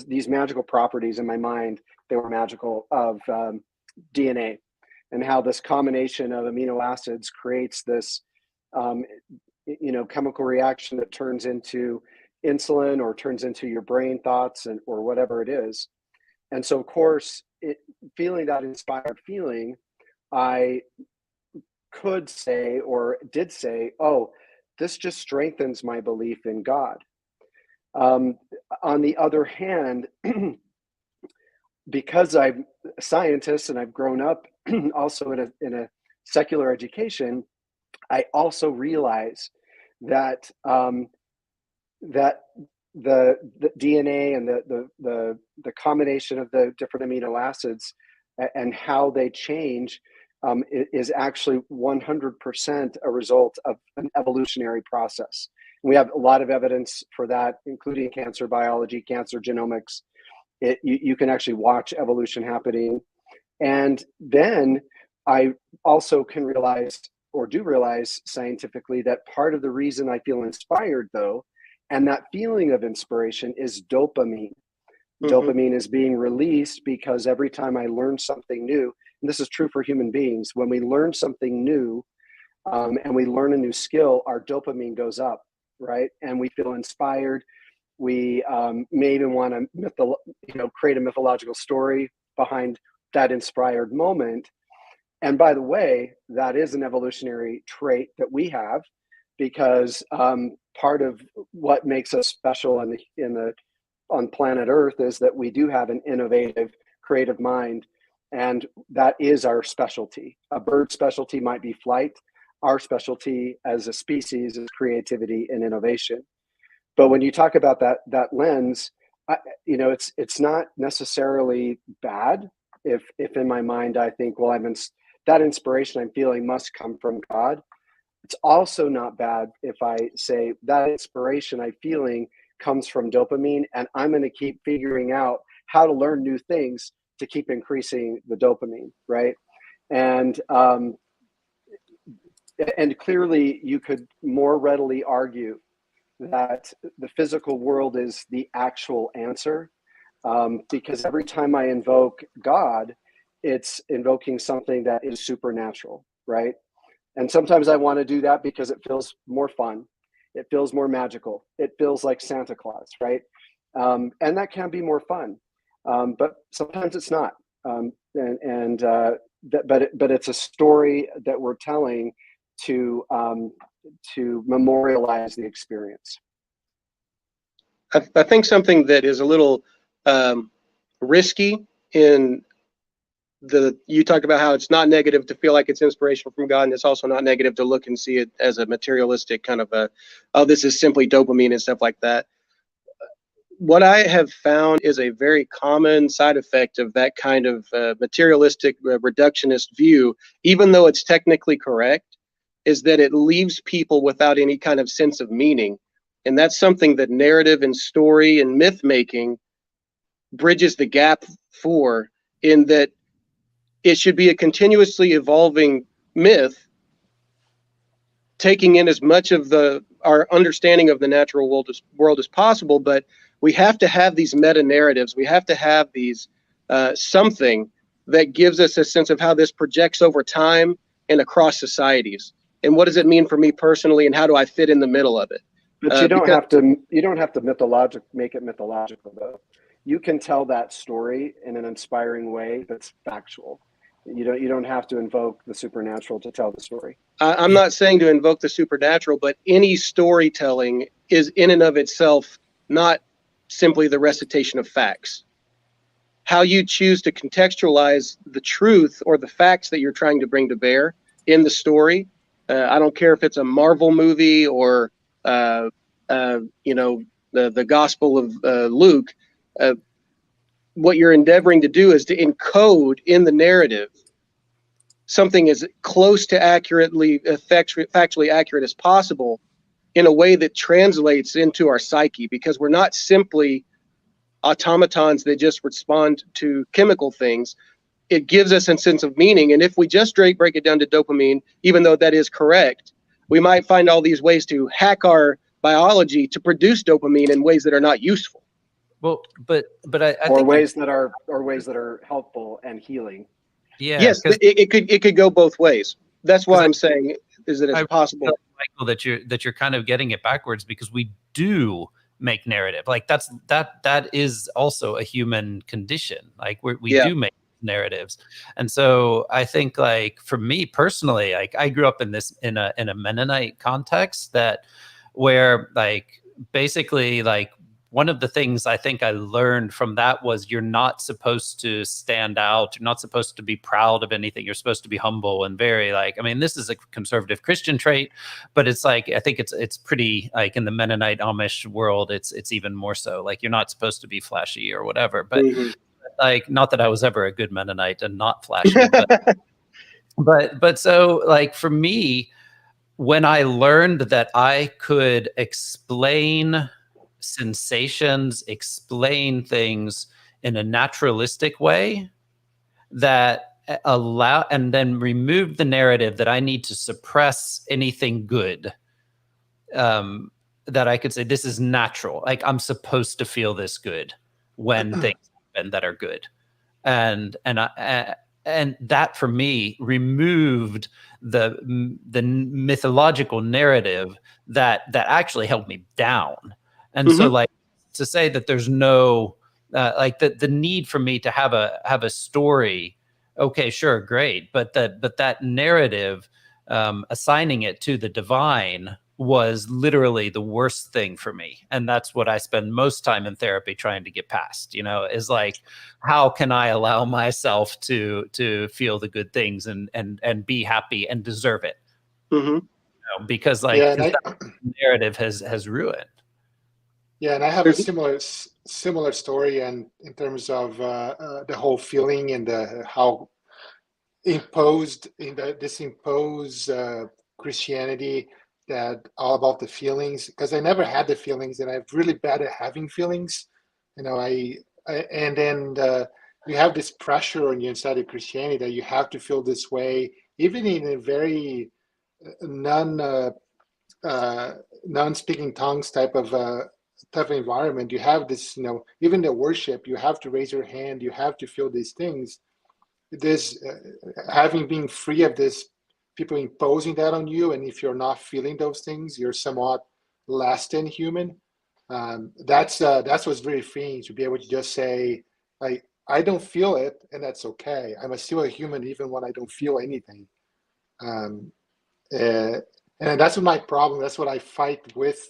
these magical properties in my mind. They were magical of DNA, and how this combination of amino acids creates this chemical reaction that turns into insulin or turns into your brain thoughts or whatever it is. And so of course, feeling that inspired feeling, I could say or did say, oh, this just strengthens my belief in God. On the other hand, because I'm a scientist and I've grown up also in a secular education, I also realize that that the DNA and the combination of the different amino acids and how they change is actually 100% a result of an evolutionary process. And we have a lot of evidence for that, including cancer biology, cancer genomics. You can actually watch evolution happening. And then I also can realize, or do realize scientifically, that part of the reason I feel inspired, though, and that feeling of inspiration, is dopamine. Dopamine is being released because every time I learn something new, and this is true for human beings, when we learn something new and we learn a new skill, our dopamine goes up, right? And we feel inspired. We may even want to create a mythological story behind that inspired moment. And by the way, that is an evolutionary trait that we have, because part of what makes us special on planet Earth is that we do have an innovative, creative mind, and that is our specialty. A bird's specialty might be flight. Our specialty as a species is creativity and innovation. But when you talk about that lens, it's not necessarily bad if in my mind I think, well, that inspiration I'm feeling must come from God. It's also not bad if I say that inspiration I'm feeling comes from dopamine, and I'm going to keep figuring out how to learn new things to keep increasing the dopamine, right? And clearly you could more readily argue that the physical world is the actual answer, because every time I invoke God, it's invoking something that is supernatural, right? And sometimes I want to do that because it feels more fun. It feels more magical. It feels like Santa Claus, right? And that can be more fun, but sometimes it's not. But it's a story that we're telling to memorialize the experience. I think something that is a little risky you talked about how it's not negative to feel like it's inspirational from God, and it's also not negative to look and see it as a materialistic kind of this is simply dopamine and stuff like that. What I have found is a very common side effect of that kind of materialistic reductionist view, even though it's technically correct, is that it leaves people without any kind of sense of meaning. And that's something that narrative and story and myth making bridges the gap for, in that it should be a continuously evolving myth, taking in as much of our understanding of the natural world as possible, but we have to have these meta narratives. We have to have these something that gives us a sense of how this projects over time and across societies. And what does it mean for me personally, and how do I fit in the middle of it? But you don't have to make it mythological though. You can tell that story in an inspiring way that's factual. You don't have to invoke the supernatural to tell the story. I'm not saying to invoke the supernatural, but any storytelling is in and of itself not simply the recitation of facts. How you choose to contextualize the truth or the facts that you're trying to bring to bear in the story. I don't care if it's a Marvel movie or the Gospel of Luke. What you're endeavoring to do is to encode in the narrative something as close to factually accurate as possible in a way that translates into our psyche, because we're not simply automatons that just respond to chemical things. It gives us a sense of meaning. And if we just break it down to dopamine, even though that is correct, we might find all these ways to hack our biology to produce dopamine in ways that are not useful. Well, but I or think ways that are helpful and healing. Yeah. Yes, it could go both ways. That's why I'm saying is that it's possible, Michael, that you're kind of getting it backwards, because we do make narrative. Like that is also a human condition. Like we do make narratives. And so I think, like, for me personally, like, I grew up in a Mennonite context where like basically, like, one of the things I think I learned from that was you're not supposed to stand out. You're not supposed to be proud of anything. You're supposed to be humble and very, like, I mean, this is a conservative Christian trait, but it's like, I think it's pretty, like, in the Mennonite Amish world, it's even more so. Like, you're not supposed to be flashy or whatever. But like, not that I was ever a good Mennonite and not flashy, but so, like, for me, when I learned that I could explain sensations, explain things in a naturalistic way that and then remove the narrative that I need to suppress anything good, that I could say this is natural. Like, I'm supposed to feel this good when things happen that are good. And that for me removed the mythological narrative that actually held me down. And so, like, to say that there's no like the need for me to have a story, okay, sure, great, but that narrative, assigning it to the divine, was literally the worst thing for me. And that's what I spend most time in therapy trying to get past, is like, how can I allow myself to feel the good things and be happy and deserve it? Because, like, that narrative has ruined. Yeah, and I have a similar story, and in terms of the whole feeling and how imposed in this imposed Christianity, that all about the feelings, because I never had the feelings, and I'm really bad at having feelings. And then you have this pressure on you inside of Christianity that you have to feel this way, even in a very non-speaking tongues type of environment. You have this, even the worship, you have to raise your hand, you have to feel these things. This having been free of this, people imposing that on you, and if you're not feeling those things, you're somewhat less than human. That's what's really freeing, to be able to just say, like, I don't feel it, and that's okay. I'm still a human even when I don't feel anything. And that's my problem. That's what I fight with.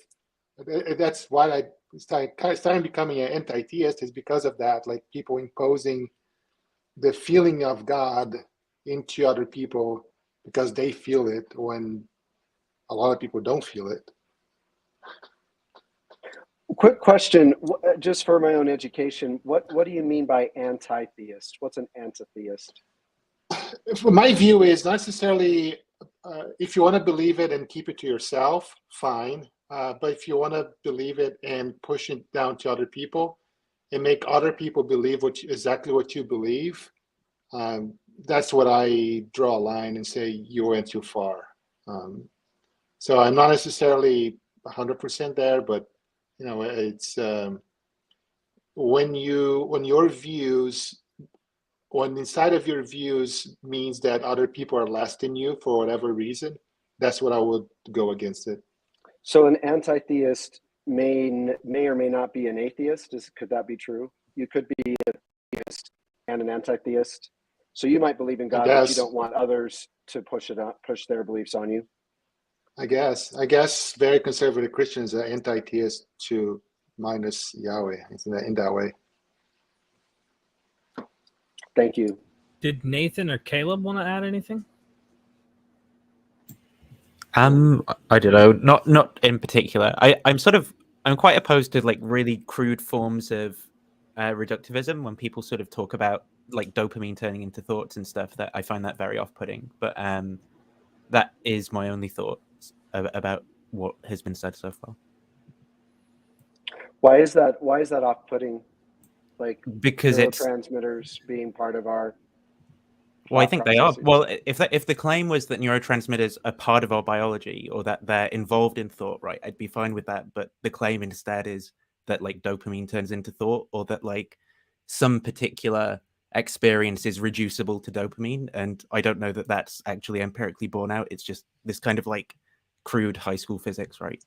That's why I started becoming an anti-theist, is because of that. Like, people imposing the feeling of God into other people because they feel it when a lot of people don't feel it. Quick question, just for my own education, what do you mean by anti-theist? What's an anti-theist? My view is not necessarily, if you want to believe it and keep it to yourself, fine. But if you want to believe it and push it down to other people, and make other people believe exactly what you believe, that's what I draw a line and say you went too far. So I'm not necessarily 100% there, but it's when inside of your views means that other people are less than you for whatever reason, that's what I would go against it. So an anti-theist may or may not be an atheist. Could that be true? You could be a theist and an anti-theist. So you might believe in God, but you don't want others to push their beliefs on you. I guess very conservative Christians are anti-theist to minus Yahweh in that way. Thank you. Did Nathan or Caleb want to add anything? I don't know, not in particular. I'm quite opposed to like really crude forms of reductivism when people sort of talk about like dopamine turning into thoughts and stuff. That I find that very off-putting. But that is my only thought about what has been said so far. Why is that off-putting? Like because neurotransmitters being part of our. Well, I think they are. Well, if the claim was that neurotransmitters are part of our biology or that they're involved in thought, right, I'd be fine with that. But the claim instead is that like dopamine turns into thought, or that like some particular experience is reducible to dopamine. And I don't know that that's actually empirically borne out. It's just this kind of like crude high school physics, right?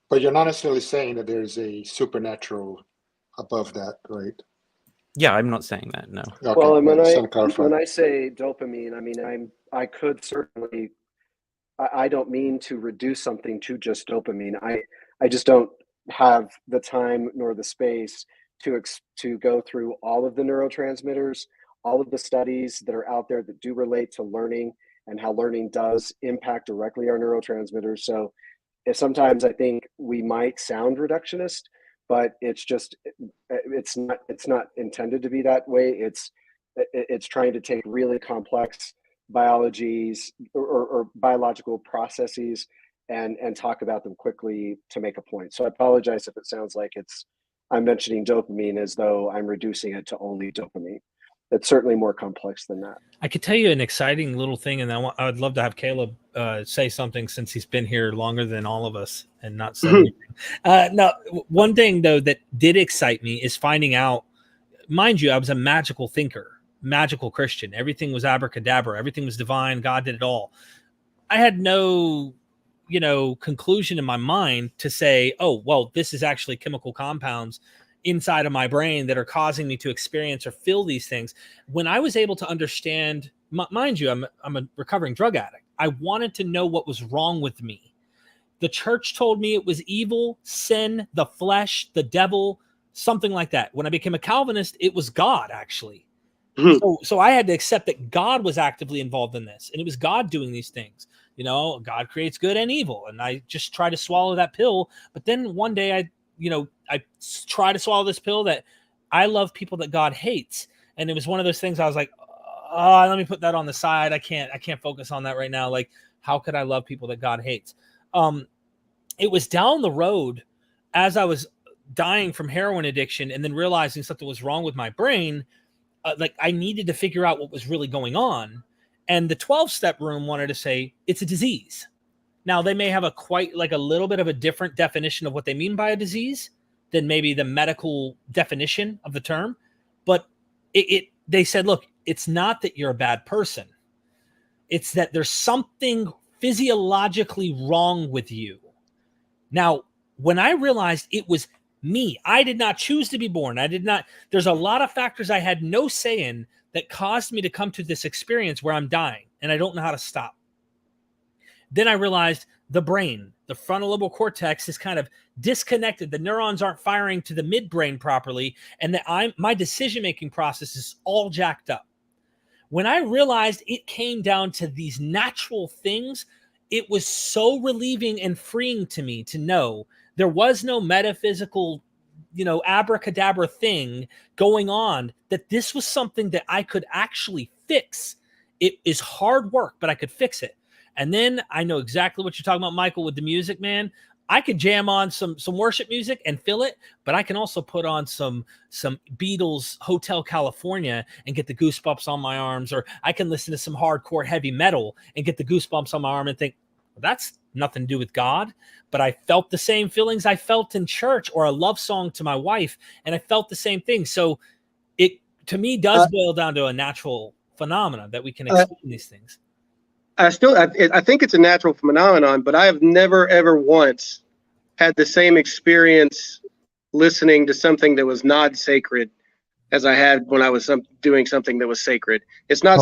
But you're not necessarily saying that there's a supernatural above that, right? Yeah, I'm not saying that, no. Okay. Well, and when I say dopamine, I mean I could certainly. I don't mean to reduce something to just dopamine. I just don't have the time nor the space to go through all of the neurotransmitters, all of the studies that are out there that do relate to learning and how learning does impact directly our neurotransmitters. So sometimes I think we might sound reductionist, but it's not intended to be that way. It's trying to take really complex biologies or biological processes and talk about them quickly to make a point. So I apologize if it sounds like I'm mentioning dopamine as though I'm reducing it to only dopamine. It's certainly more complex than that. I could tell you an exciting little thing, and I would love to have Caleb say something since he's been here longer than all of us and not said anything. No, one thing though that did excite me is finding out. Mind you, I was a magical thinker, magical Christian. Everything was abracadabra. Everything was divine. God did it all. I had no, conclusion in my mind to say, oh, well, this is actually chemical compounds inside of my brain that are causing me to experience or feel these things. When I was able to understand, mind you, I'm a recovering drug addict. I wanted to know what was wrong with me. The church told me it was evil, sin, the flesh, the devil, something like that. When I became a Calvinist, it was God, actually. So I had to accept that God was actively involved in this, and it was God doing these things. God creates good and evil, and I just try to swallow that pill. But then one day I try to swallow this pill that I love people that God hates. And it was one of those things I was like, let me put that on the side. I can't focus on that right now. Like, how could I love people that God hates? It was down the road as I was dying from heroin addiction and then realizing something was wrong with my brain. Like I needed to figure out what was really going on. And the 12-step room wanted to say it's a disease. Now, they may have a little bit of a different definition of what they mean by a disease than maybe the medical definition of the term. But they said, look, it's not that you're a bad person. It's that there's something physiologically wrong with you. Now, when I realized it was me, I did not choose to be born. There's a lot of factors I had no say in that caused me to come to this experience where I'm dying and I don't know how to stop. Then I realized the brain, the frontal lobar cortex is kind of disconnected. The neurons aren't firing to the midbrain properly, and that my decision-making process is all jacked up. When I realized it came down to these natural things, it was so relieving and freeing to me to know there was no metaphysical, abracadabra thing going on, that this was something that I could actually fix. It is hard work, but I could fix it. And then I know exactly what you're talking about, Michael, with the music, man. I could jam on some worship music and feel it, but I can also put on some Beatles Hotel California and get the goosebumps on my arms, or I can listen to some hardcore heavy metal and get the goosebumps on my arm and think, well, that's nothing to do with God, but I felt the same feelings I felt in church, or a love song to my wife, and I felt the same thing. So it, to me, does boil down to a natural phenomena that we can explain these things. I think it's a natural phenomenon, but I have never, ever once had the same experience listening to something that was not sacred as I had when I was doing something that was sacred. It's not,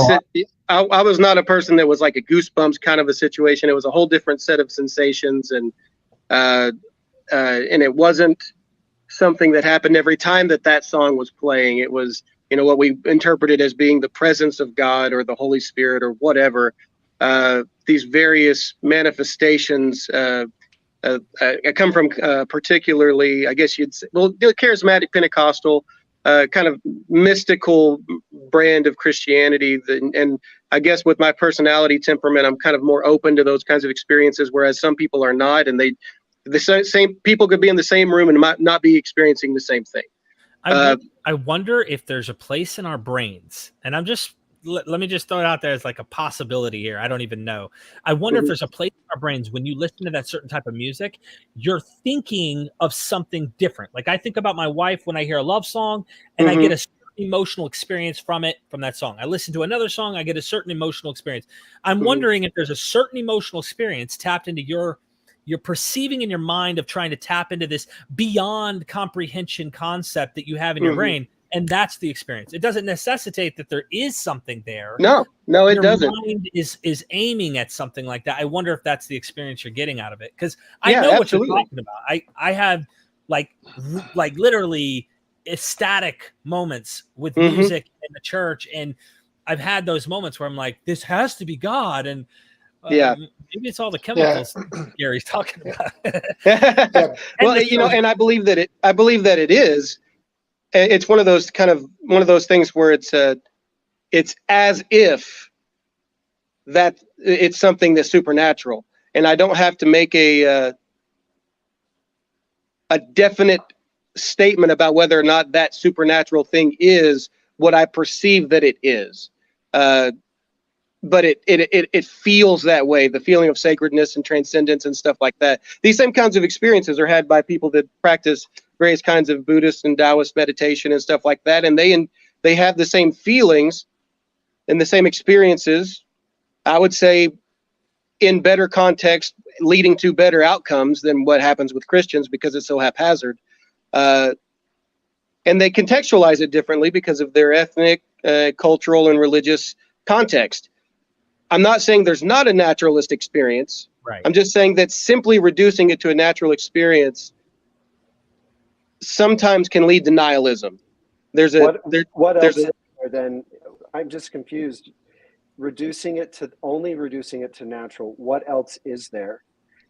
I was not a person that was like a goosebumps kind of a situation. It was a whole different set of sensations, and it wasn't something that happened every time that song was playing. It was, what we interpreted as being the presence of God or the Holy Spirit or whatever. These various manifestations, I come from particularly, I guess you'd say, the charismatic Pentecostal kind of mystical brand of Christianity. And I guess with my personality temperament, I'm kind of more open to those kinds of experiences, whereas some people are not. And the same people could be in the same room and might not be experiencing the same thing. I wonder if there's a place in our brains, and let me just throw it out there as like a possibility here. I don't even know. I wonder if there's a place in our brains when you listen to that certain type of music, you're thinking of something different. Like I think about my wife when I hear a love song, and I get a certain emotional experience from that song. I listen to another song, I get a certain emotional experience. I'm wondering if there's a certain emotional experience tapped into you're perceiving in your mind of trying to tap into this beyond comprehension concept that you have in your brain. And that's the experience. It doesn't necessitate that there is something there. No, it doesn't. Your mind is aiming at something like that. I wonder if that's the experience you're getting out of it. Because I know what you're talking about. I have like literally ecstatic moments with music in the church. And I've had those moments where I'm like, this has to be God. And maybe it's all the chemicals Gary's talking about. Well, and I believe that it is. It's one of those things where it's as if that it's something that's supernatural, and I don't have to make a definite statement about whether or not that supernatural thing is what I perceive that it is. But it feels that way, the feeling of sacredness and transcendence and stuff like that. These same kinds of experiences are had by people that practice various kinds of Buddhist and Taoist meditation and stuff like that. And they have the same feelings and the same experiences, I would say, in better context, leading to better outcomes than what happens with Christians because it's so haphazard. And they contextualize it differently because of their ethnic, cultural, and religious context. I'm not saying there's not a naturalistic experience. Right. I'm just saying that simply reducing it to a natural experience sometimes can lead to nihilism. What else is there then? I'm just confused. Reducing it to natural. What else is there?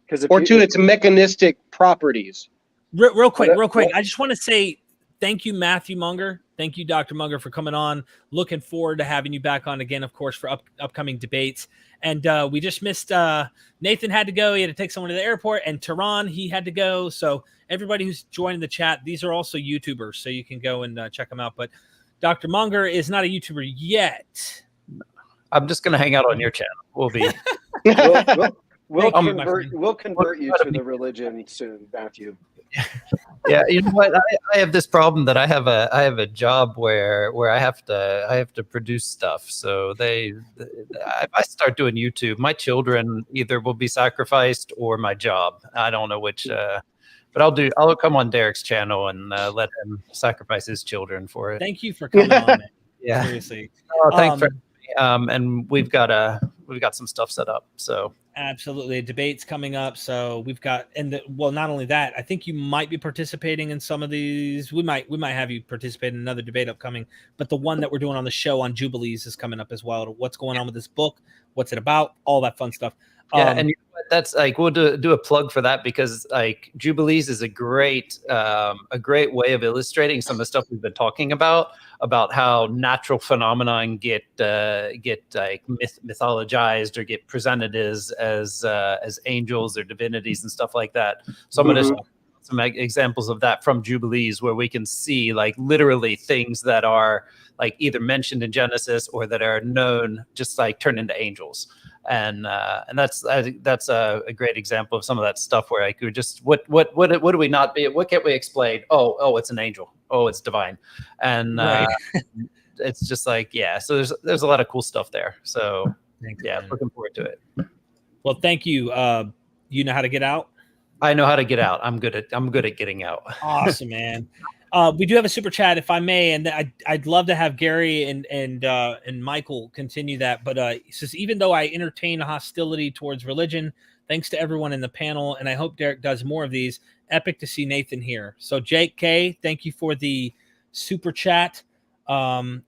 Because its mechanistic properties. Real quick. I just want to say thank you, Matthew Munger. Thank you, Dr. Munger, for coming on. Looking forward to having you back on again, of course, for upcoming debates. And we just missed Nathan had to go. He had to take someone to the airport. And Tehran, he had to go. So everybody who's joining the chat, these are also YouTubers, so you can go and check them out. But Dr. Munger is not a YouTuber yet. I'm just going to hang out on your channel. We'll be. We'll convert you to the religion soon, Matthew. Yeah, you know what? I have this problem that I have a job where I have to produce stuff. So if I start doing YouTube, my children either will be sacrificed or my job. I don't know which. But I'll come on Derek's channel and let him sacrifice his children for it. Thank you for coming on, man. Yeah, seriously. Oh, thanks for and we've got some stuff set up. So absolutely, a debate's coming up. So we've got not only that, I think you might be participating in some of these. We might have you participate in another debate upcoming. But the one that we're doing on the show on Jubilees is coming up as well. What's going on with this book? What's it about? All that fun stuff. Yeah, and you know what, that's like, we'll do a plug for that, because like Jubilees is a great way of illustrating some of the stuff we've been talking about how natural phenomenon get like mythologized or get presented as angels or divinities and stuff like that. So I'm going to some examples of that from Jubilees, where we can see like literally things that are like either mentioned in Genesis or that are known just like turn into angels. And that's, I think that's a great example of some of that stuff where like, we're just, what do we not be, what can't we explain? Oh, it's an angel. Oh, it's divine. And it's just like, yeah, so there's a lot of cool stuff there. So Thanks, yeah, man. looking forward to it. Well, thank you. You know how to get out? I know how to get out. I'm good at getting out. Awesome, man. We do have a super chat, if I may, and I'd love to have Gary and Michael continue that. But he says, even though I entertain hostility towards religion, thanks to everyone in the panel, and I hope Derek does more of these. Epic to see Nathan here. So Jake K, thank you for the super chat. I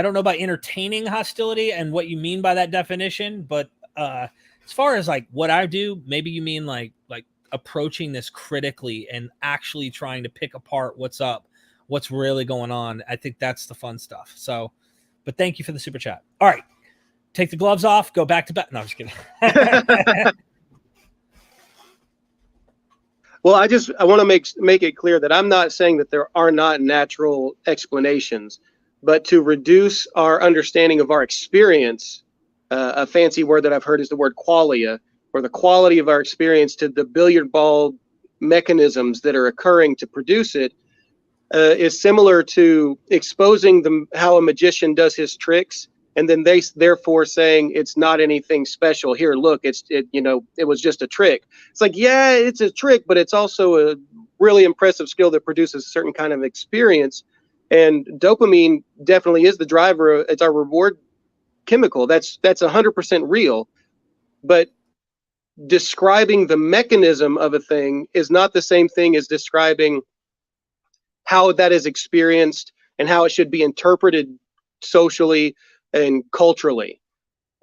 don't know about entertaining hostility and what you mean by that definition, but as far as like what I do, maybe you mean like approaching this critically and actually trying to pick apart what's up, what's really going on. I think that's the fun stuff. So, but thank you for the super chat. All right, take the gloves off, go back to bed. No, I'm just kidding. Well, I want to make it clear that I'm not saying that there are not natural explanations, but to reduce our understanding of our experience, a fancy word that I've heard is the word qualia, or the quality of our experience, to the billiard ball mechanisms that are occurring to produce it, is similar to exposing how a magician does his tricks, and then they therefore saying it's not anything special. Here, look, it was just a trick. It's like, yeah, it's a trick, but it's also a really impressive skill that produces a certain kind of experience. And dopamine definitely is the driver. It's our reward chemical. That's 100% real, but describing the mechanism of a thing is not the same thing as describing how that is experienced and how it should be interpreted socially and culturally.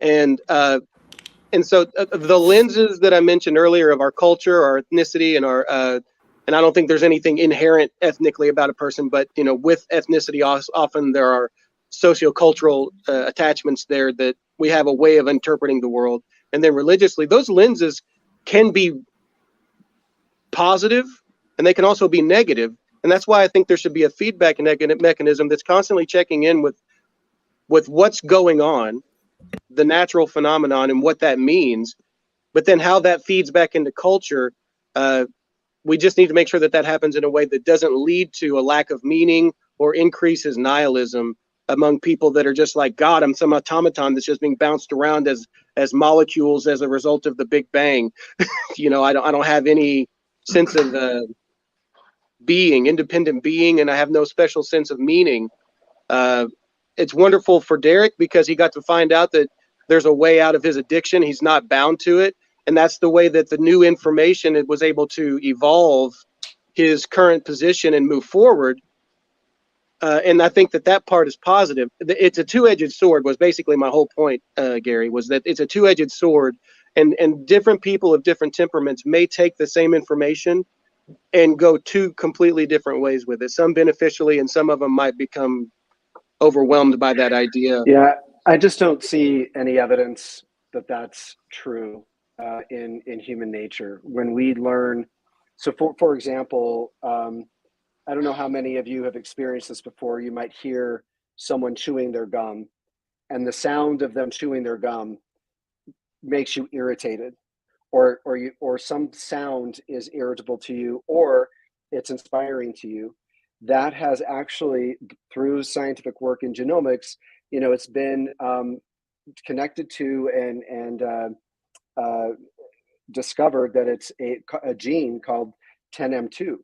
And so the lenses that I mentioned earlier of our culture, our ethnicity, and and I don't think there's anything inherent ethnically about a person, but with ethnicity, often there are sociocultural attachments there that we have a way of interpreting the world. And then religiously, those lenses can be positive and they can also be negative. And that's why I think there should be a feedback mechanism that's constantly checking in with what's going on, the natural phenomenon and what that means, but then how that feeds back into culture. We just need to make sure that happens in a way that doesn't lead to a lack of meaning or increases nihilism among people that are just like, God, I'm some automaton that's just being bounced around as molecules as a result of the Big Bang. I don't have any sense of independent being, and I have no special sense of meaning. It's wonderful for Derek because he got to find out that there's a way out of his addiction. He's not bound to it. And that's the way that the new information was able to evolve his current position and move forward. And I think that part is positive. It's a two-edged sword was basically my whole point, Gary, was that it's a two-edged sword, and different people of different temperaments may take the same information and go two completely different ways with it, some beneficially, and some of them might become overwhelmed by that idea. Yeah, I just don't see any evidence that that's true in human nature. When we learn, so for example, I don't know how many of you have experienced this before. You might hear someone chewing their gum, and the sound of them chewing their gum makes you irritated, or some sound is irritable to you, or it's inspiring to you. That has actually, through scientific work in genomics, it's been connected to and discovered that it's a gene called 10M2.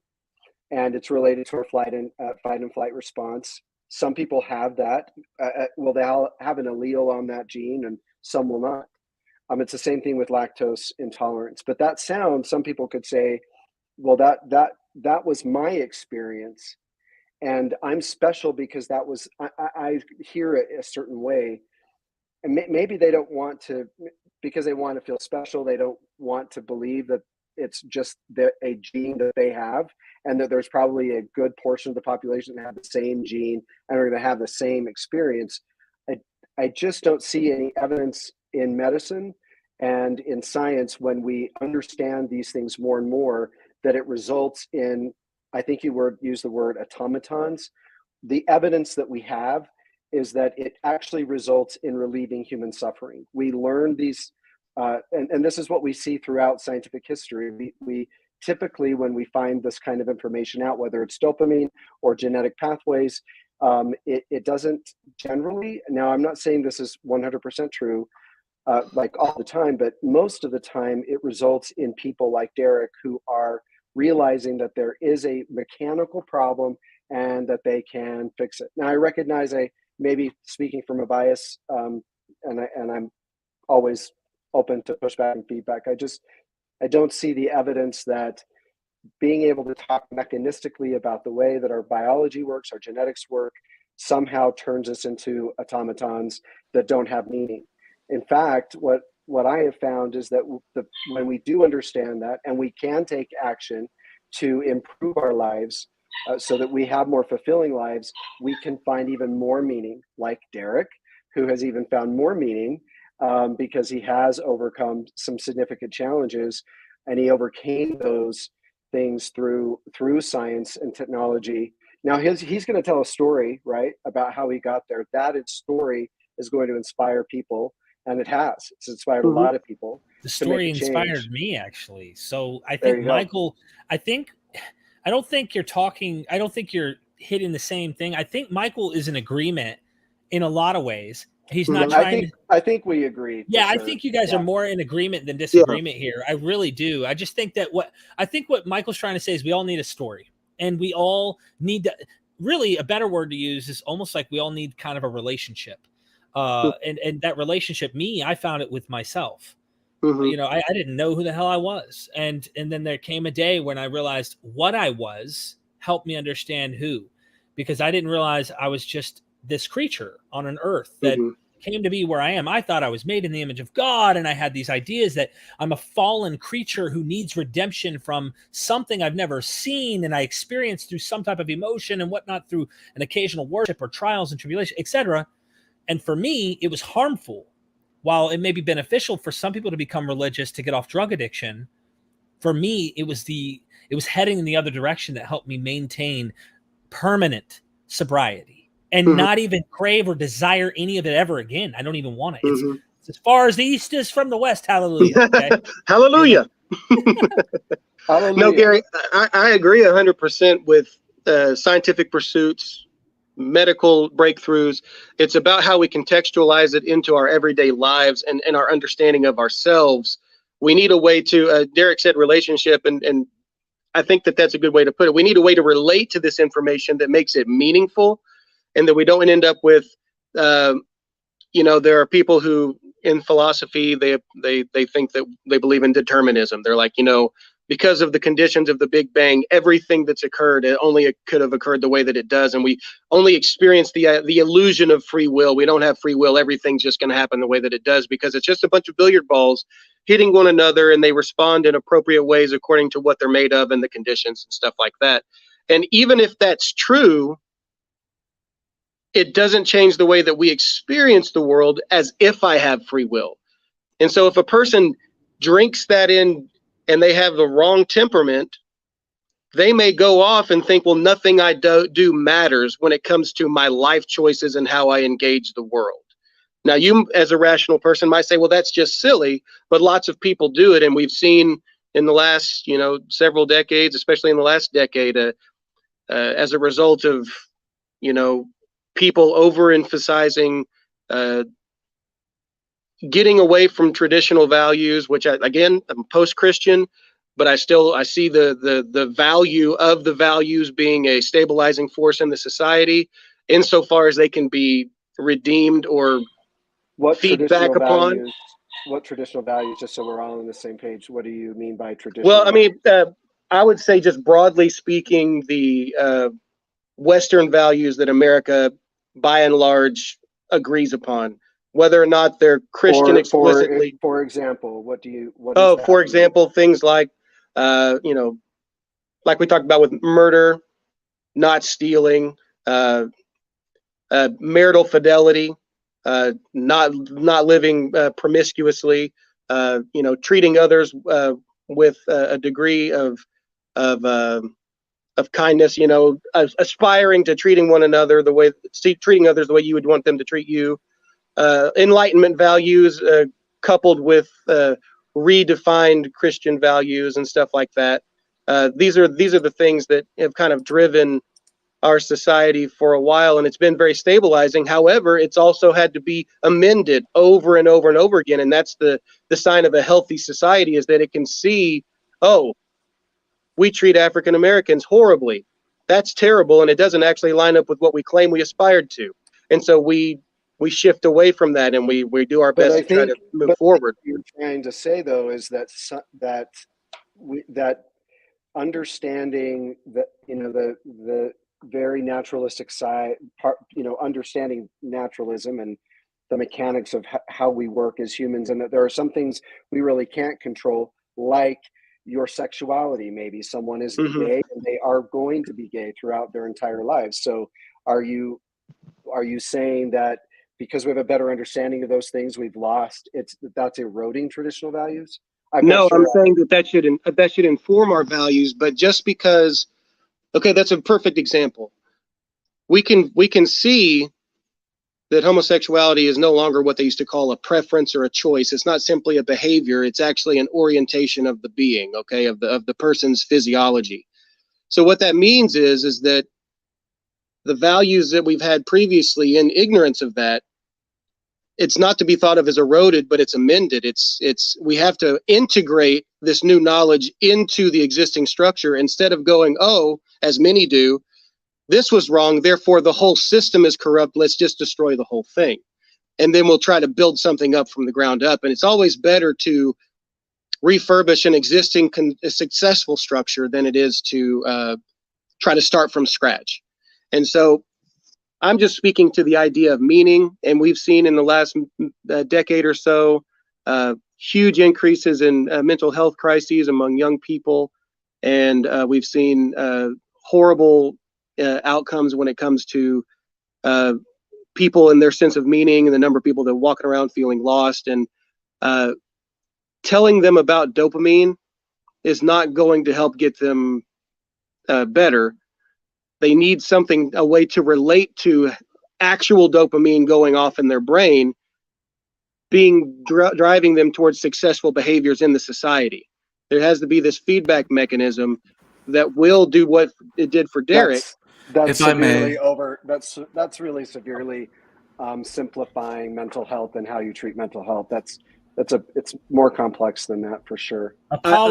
And it's related to our fight and flight response. Some people have that. They'll have an allele on that gene, and some will not. It's the same thing with lactose intolerance. But that sound, some people could say, well, that was my experience, and I'm special because that was I hear it a certain way, and maybe they don't want to. because they want to feel special. They don't want to believe that it's just a gene that they have, and that there's probably a good portion of the population that have the same gene and are going to have the same experience. I just don't see any evidence in medicine and in science, when we understand these things more and more, that it results in, I think you used the word automatons. The evidence that we have is that it actually results in relieving human suffering. We learn these, and this is what we see throughout scientific history. We typically, when we find this kind of information out, whether it's dopamine or genetic pathways, it doesn't generally, now I'm not saying this is 100% true, like all the time, but most of the time it results in people like Derek who are realizing that there is a mechanical problem and that they can fix it. Now I recognize I may be speaking from a bias, and I'm always open to pushback and feedback. I don't see the evidence that being able to talk mechanistically about the way that our biology works, our genetics work, somehow turns us into automatons that don't have meaning. In fact, what I have found is that when we do understand that, and we can take action to improve our lives so that we have more fulfilling lives, we can find even more meaning, like Derek, who has even found more meaning because he has overcome some significant challenges, and he overcame those things through science and technology. Now he's going to tell a story, right, about how he got there. That story is going to inspire people, and it has. It's inspired a lot of people. The story inspired me, actually. So I think Michael, I don't think you're hitting the same thing. I think Michael is in agreement in a lot of ways. He's not trying. I think we agree. Yeah, I think you guys are more in agreement than disagreement here. I really do. I just think that what Michael's trying to say is we all need a story, and we all need to. Really, a better word to use is almost like we all need kind of a relationship, and that relationship. I found it with myself. You know, I didn't know who the hell I was, and then there came a day when I realized what I was helped me understand who, because I didn't realize I was just this creature on an earth that came to be where I am. I thought I was made in the image of God, and I had these ideas that I'm a fallen creature who needs redemption from something I've never seen, and I experienced through some type of emotion and whatnot, through an occasional worship or trials and tribulation, etc. And for me, it was harmful. While it may be beneficial for some people to become religious to get off drug addiction, for me, it was heading in the other direction that helped me maintain permanent sobriety and not even crave or desire any of it ever again. I don't even want it. It's as far as the east is from the west. Hallelujah. Okay? Hallelujah. No, Gary, I agree 100% with scientific pursuits, medical breakthroughs. It's about how we contextualize it into our everyday lives and our understanding of ourselves. We need a way to, Derek said relationship, and I think that's a good way to put it. We need a way to relate to this information that makes it meaningful, and that we don't end up with, there are people who in philosophy, they think that they believe in determinism. They're like, because of the conditions of the Big Bang, everything that's occurred, it only could have occurred the way that it does. And we only experience the illusion of free will. We don't have free will. Everything's just going to happen the way that it does, because it's just a bunch of billiard balls hitting one another, and they respond in appropriate ways according to what they're made of and the conditions and stuff like that. And even if that's true, it doesn't change the way that we experience the world as if I have free will. And so if a person drinks that in and they have the wrong temperament, they may go off and think, well, nothing I do matters when it comes to my life choices and how I engage the world. Now, you as a rational person might say, well, that's just silly, but lots of people do it. And we've seen in the last, several decades, especially in the last decade, as a result of, people overemphasizing getting away from traditional values, which I'm post-Christian, but I see the value of the values being a stabilizing force in the society, insofar as they can be redeemed or feedback upon. What traditional values, just so we're all on the same page, what do you mean by traditional? Well, I mean, I would say, just broadly speaking, the Western values that America, by and large, agrees upon. whether or not they're Christian explicitly. For example, what for example, things like, you know, like we talked about with murder, not stealing, marital fidelity, not living promiscuously, you know, treating others with a degree of kindness, you know, aspiring to treating one another treating others the way you would want them to treat you. Enlightenment values coupled with redefined Christian values and stuff like that. These are the things that have kind of driven our society for a while, and it's been very stabilizing. However, it's also had to be amended over and over and over again, and that's the sign of a healthy society, is that it can see, oh, we treat African Americans horribly. That's terrible, and it doesn't actually line up with what we claim we aspired to. And so we shift away from that, and we do our best to try to move forward. What you're trying to say, though, is that understanding that, you know, the very naturalistic side part, you know, understanding naturalism and the mechanics of how we work as humans, and that there are some things we really can't control, like your sexuality. Maybe someone is gay and they are going to be gay throughout their entire lives. So are you saying that because we have a better understanding of those things, we've lost, that's eroding traditional values? No, I'm saying that should inform our values, but just because, okay, that's a perfect example. We can see that homosexuality is no longer what they used to call a preference or a choice. It's not simply a behavior. It's actually an orientation of the being, okay, of the person's physiology. So what that means is that the values that we've had previously in ignorance of that, it's not to be thought of as eroded, but it's amended. We have to integrate this new knowledge into the existing structure instead of going, oh, as many do, this was wrong, therefore the whole system is corrupt, let's just destroy the whole thing. And then we'll try to build something up from the ground up. And it's always better to refurbish an existing successful structure than it is to try to start from scratch. And so I'm just speaking to the idea of meaning, and we've seen in the last decade or so huge increases in mental health crises among young people, and we've seen horrible outcomes when it comes to people and their sense of meaning, and the number of people that are walking around feeling lost. And telling them about dopamine is not going to help get them better. They need a way to relate to actual dopamine going off in their brain, driving them towards successful behaviors in the society. There has to be this feedback mechanism that will do what it did for Derek. That's severely that's really severely simplifying mental health and how you treat mental health. It's more complex than that, for sure. I'm not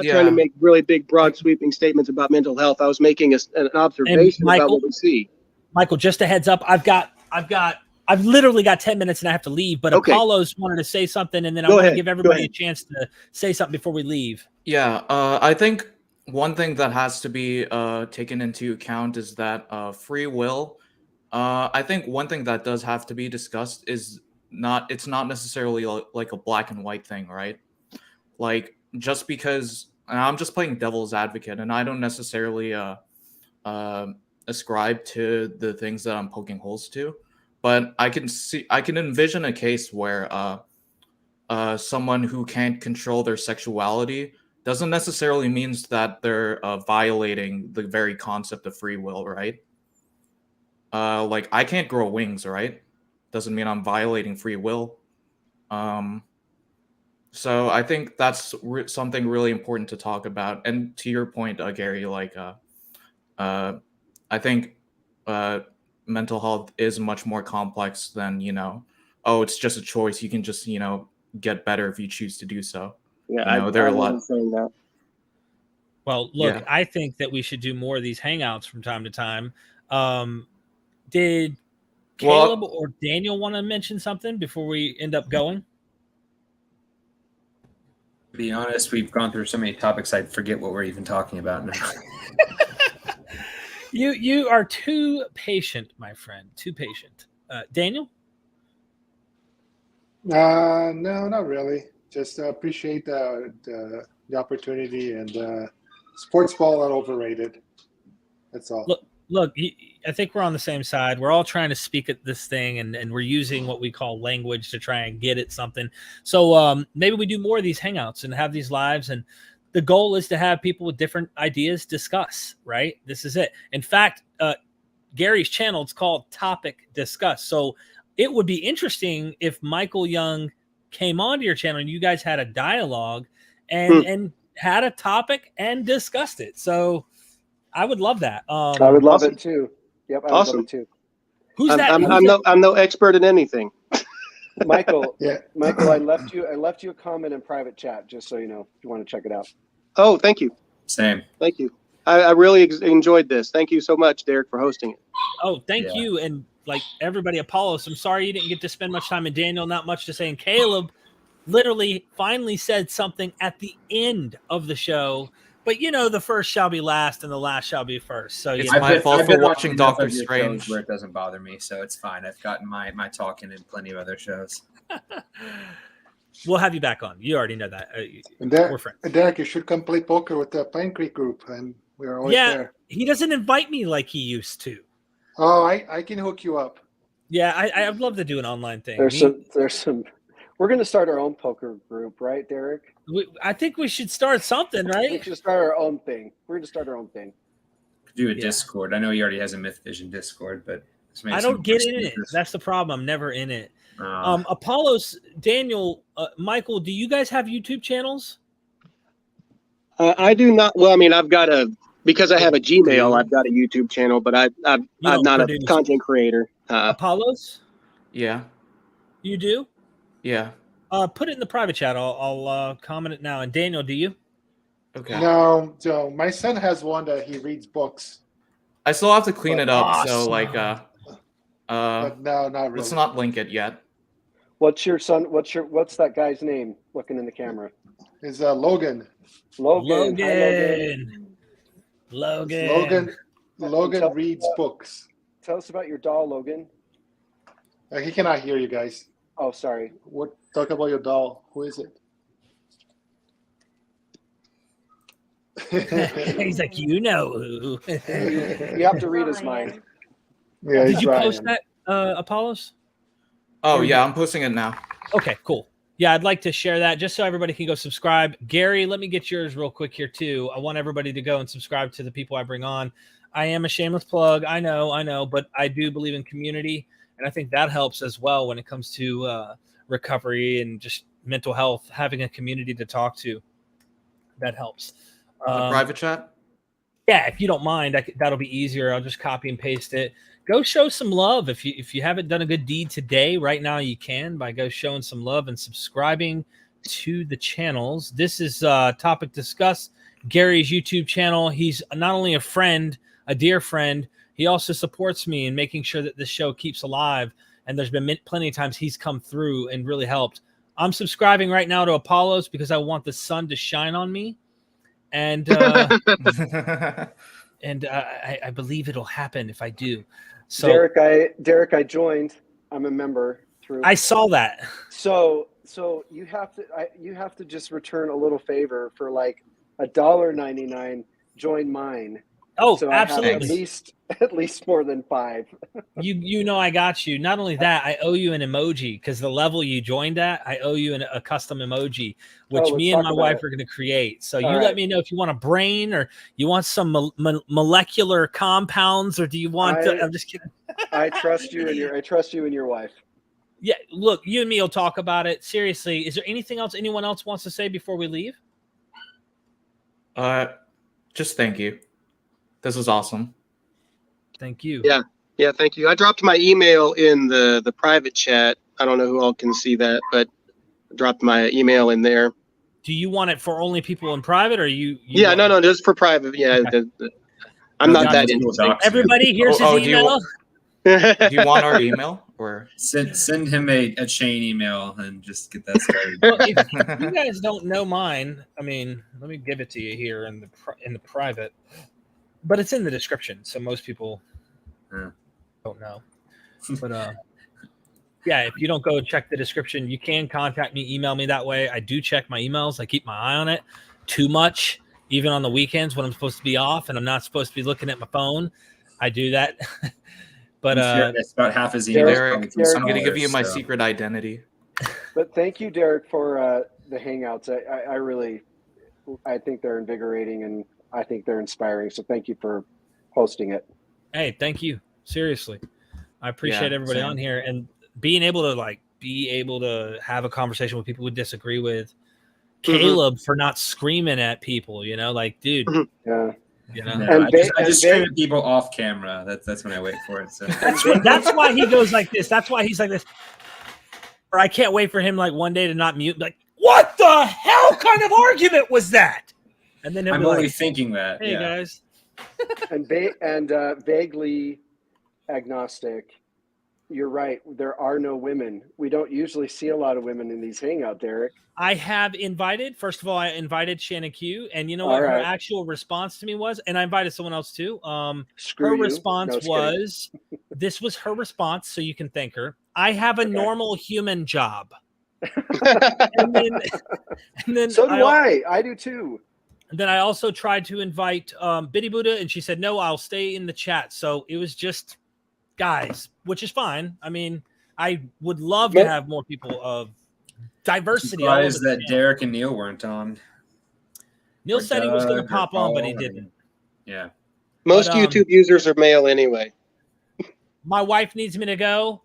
trying to make really big, broad, sweeping statements about mental health. I was making an observation about what we see. Michael, just a heads up. I've literally got 10 minutes and I have to leave, but okay. Apollo's wanted to say something, and then I want to give everybody a chance to say something before we leave. Yeah, I think one thing that has to be taken into account is that free will. I think one thing that does have to be discussed is it's not necessarily like a black and white thing, right? Like, just because, and I'm just playing devil's advocate, and I don't necessarily ascribe to the things that I'm poking holes to, but I can envision a case where someone who can't control their sexuality doesn't necessarily means that they're violating the very concept of free will, right? Like, I can't grow wings, right? Doesn't mean I'm violating free will. So I think that's something really important to talk about. And to your point, Gary, like, I think mental health is much more complex than, oh, it's just a choice. You can just, get better if you choose to do so. Yeah, there are a lot saying that. Well, look, I think that we should do more of these hangouts from time to time. Did Caleb or Daniel want to mention something before we end up going? To be honest, we've gone through so many topics, I forget what we're even talking about now. You are too patient, my friend. Too patient. Daniel? No, not really. Just appreciate the opportunity, and sports ball are overrated. That's all. Look, I think we're on the same side. We're all trying to speak at this thing, and we're using what we call language to try and get at something. So maybe we do more of these hangouts and have these lives. And the goal is to have people with different ideas discuss, right? This is it. In fact, Gary's channel, it's called Topic Discuss. So it would be interesting if Michael Young came onto your channel and you guys had a dialogue and had a topic and discussed it. So I would love that. I would love it too. Yep, I would love it too. Who's that? I'm no expert in anything. Michael, Michael, I left you a comment in private chat, just so you know, if you want to check it out. Oh, thank you. Same. Thank you. I really enjoyed this. Thank you so much, Derek, for hosting it. Oh, thank you. And like everybody, Apollos, I'm sorry you didn't get to spend much time, and Daniel, not much to say. And Caleb literally finally said something at the end of the show. But you know, the first shall be last and the last shall be first. So it's my fault for watching Doctor Strange, where it doesn't bother me, so it's fine. I've gotten my talking in plenty of other shows. We'll have you back on. You already know that. We're friends. Derek, you should come play poker with the Pine Creek group, and we're always there. He doesn't invite me like he used to. Oh, I can hook you up. Yeah, I'd love to do an online thing. There's some. We're going to start our own poker group, right, Derek? I think we should start something, right? We should start our own thing. We're going to start our own thing. Do a Discord. I know he already has a MythVision Discord, but I don't get in it. That's the problem. I'm never in it. Apollos, Daniel, Michael, do you guys have YouTube channels? I do not. Well, I mean, because I have a Gmail, I've got a YouTube channel, but I'm not a content creator. Apollos? Yeah. You do? Yeah. Put it in the private chat. I'll comment it now. And Daniel, do you? Okay. No, my son has one that he reads books. I still have to clean it up, Awesome. so like But no, not really. Let's not link it yet. What's that guy's name looking in the camera? Is Logan. Logan. Hi, Logan. Logan reads books. Tell us about your doll, Logan. He cannot hear you guys. Oh, sorry. Talk about your doll. Who is it? He's like, you know who. You have to read his mind. Yeah, did you post that, Apollos? Oh, yeah, I'm posting it now. Okay, cool. Yeah, I'd like to share that just so everybody can go subscribe. Gary, let me get yours real quick here, too. I want everybody to go and subscribe to the people I bring on. I am a shameless plug. I know, but I do believe in community. And I think that helps as well when it comes to recovery and just mental health. Having a community to talk to, that helps. The private chat? Yeah, if you don't mind, that'll be easier. I'll just copy and paste it. Go show some love. If you haven't done a good deed today, right now you can by go showing some love and subscribing to the channels. This is Topic Discuss, Gary's YouTube channel. He's not only a friend, a dear friend, he also supports me in making sure that this show keeps alive. And there's been plenty of times he's come through and really helped. I'm subscribing right now to Apollos because I want the sun to shine on me. And and I believe it'll happen if I do. So Derek, I joined. I'm a member through. I saw that. So you have to just return a little favor for like $1.99. Join mine. Oh, so absolutely. I have at least more than 5. You know I got you. Not only that, I owe you an emoji because the level you joined at, I owe you a custom emoji, which me and my wife are going to create. So let me know if you want a brain or you want some molecular compounds, or do you want? I'm just kidding. I trust you and your wife. Yeah, look, you and me will talk about it. Seriously, is there anything else anyone else wants to say before we leave? Just thank you. This was awesome. Thank you. Yeah, thank you. I dropped my email in the private chat. I don't know who all can see that, but I dropped my email in there. Do you want it for only people in private, or you yeah, no, just for private. Yeah, okay. I'm not that interesting. Everybody, here's his email. Do you want our email, or send him a chain email and just get that started? Well, if you guys don't know mine, I mean, let me give it to you here in the private, but it's in the description, so most people don't know. But yeah, if you don't go check the description, you can contact me, email me that way. I do check my emails. I keep my eye on it too much, even on the weekends when I'm supposed to be off and I'm not supposed to be looking at my phone. I do that. But it's about half his emails. Derek, I'm going to give you my secret identity. But thank you, Derek, for the Hangouts. I think they're invigorating and I think they're inspiring. So thank you for hosting it. Hey, thank you. Seriously. I appreciate everybody on here and being able to have a conversation with people we disagree with. Caleb for not screaming at people, like, dude. Yeah. No, I just scream at people off camera. That's when I wait for it. So that's why he goes like this. That's why he's like this. Or I can't wait for him like one day to not mute. Like, what the hell kind of argument was that? And then I'm only thinking that. Hey guys. and vaguely agnostic. You're right. There are no women. We don't usually see a lot of women in these Hangout, Derek. I have invited, first of all, I invited Shannon Q, and you know what her actual response to me was? And I invited someone else too. Her response was, this was her response, so you can thank her. I have a normal human job. and then so do I. I do too. And then I also tried to invite Biddy Buddha, and she said, no, I'll stay in the chat. So it was just guys, which is fine. I mean, I would love to have more people of diversity. Surprised that Derek and Neil weren't on. Neil said he was going to pop on, but he didn't. Yeah. Most YouTube users are male anyway. My wife needs me to go.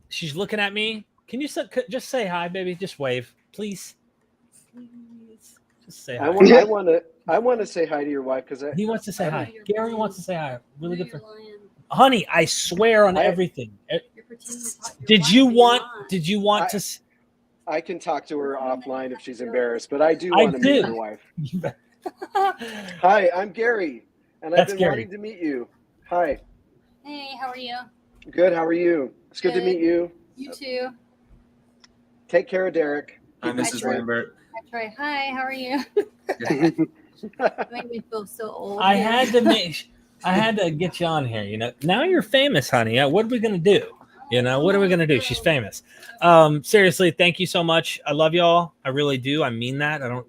She's looking at me. Can you just say hi, baby? Just wave, please. Just say hi. I want to say hi to your wife because he wants to say hi. Gary wants to say hi. Really good for honey. I swear on everything. Did you want to? I can talk to her offline if she's embarrassed, but I do want to meet your wife. Hi, I'm Gary, and I've been wanting to meet you. Hi. Hey, how are you? Good. How are you? It's good to meet you. You too. Take care of Derek. Hi, Mrs. Lambert. That's right. Hi, how are you? Made me feel so old. I had to get you on here. Now you're famous, honey. What are we gonna do? What are we gonna do? She's famous. Seriously, thank you so much. I love y'all. I really do. I mean that. I'm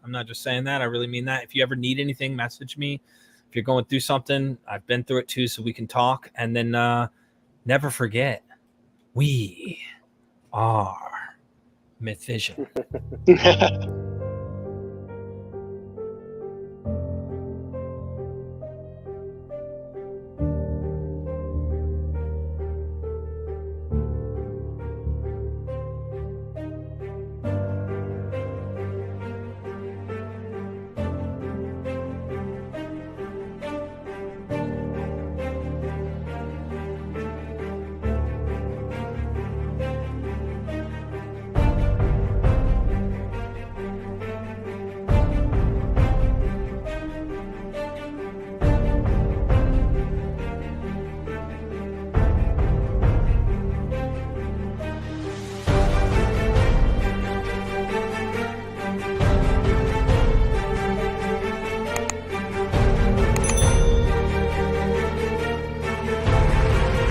not just saying that. I really mean that. If you ever need anything, message me. If you're going through something, I've been through it too, so we can talk. And then never forget, we are MythVision.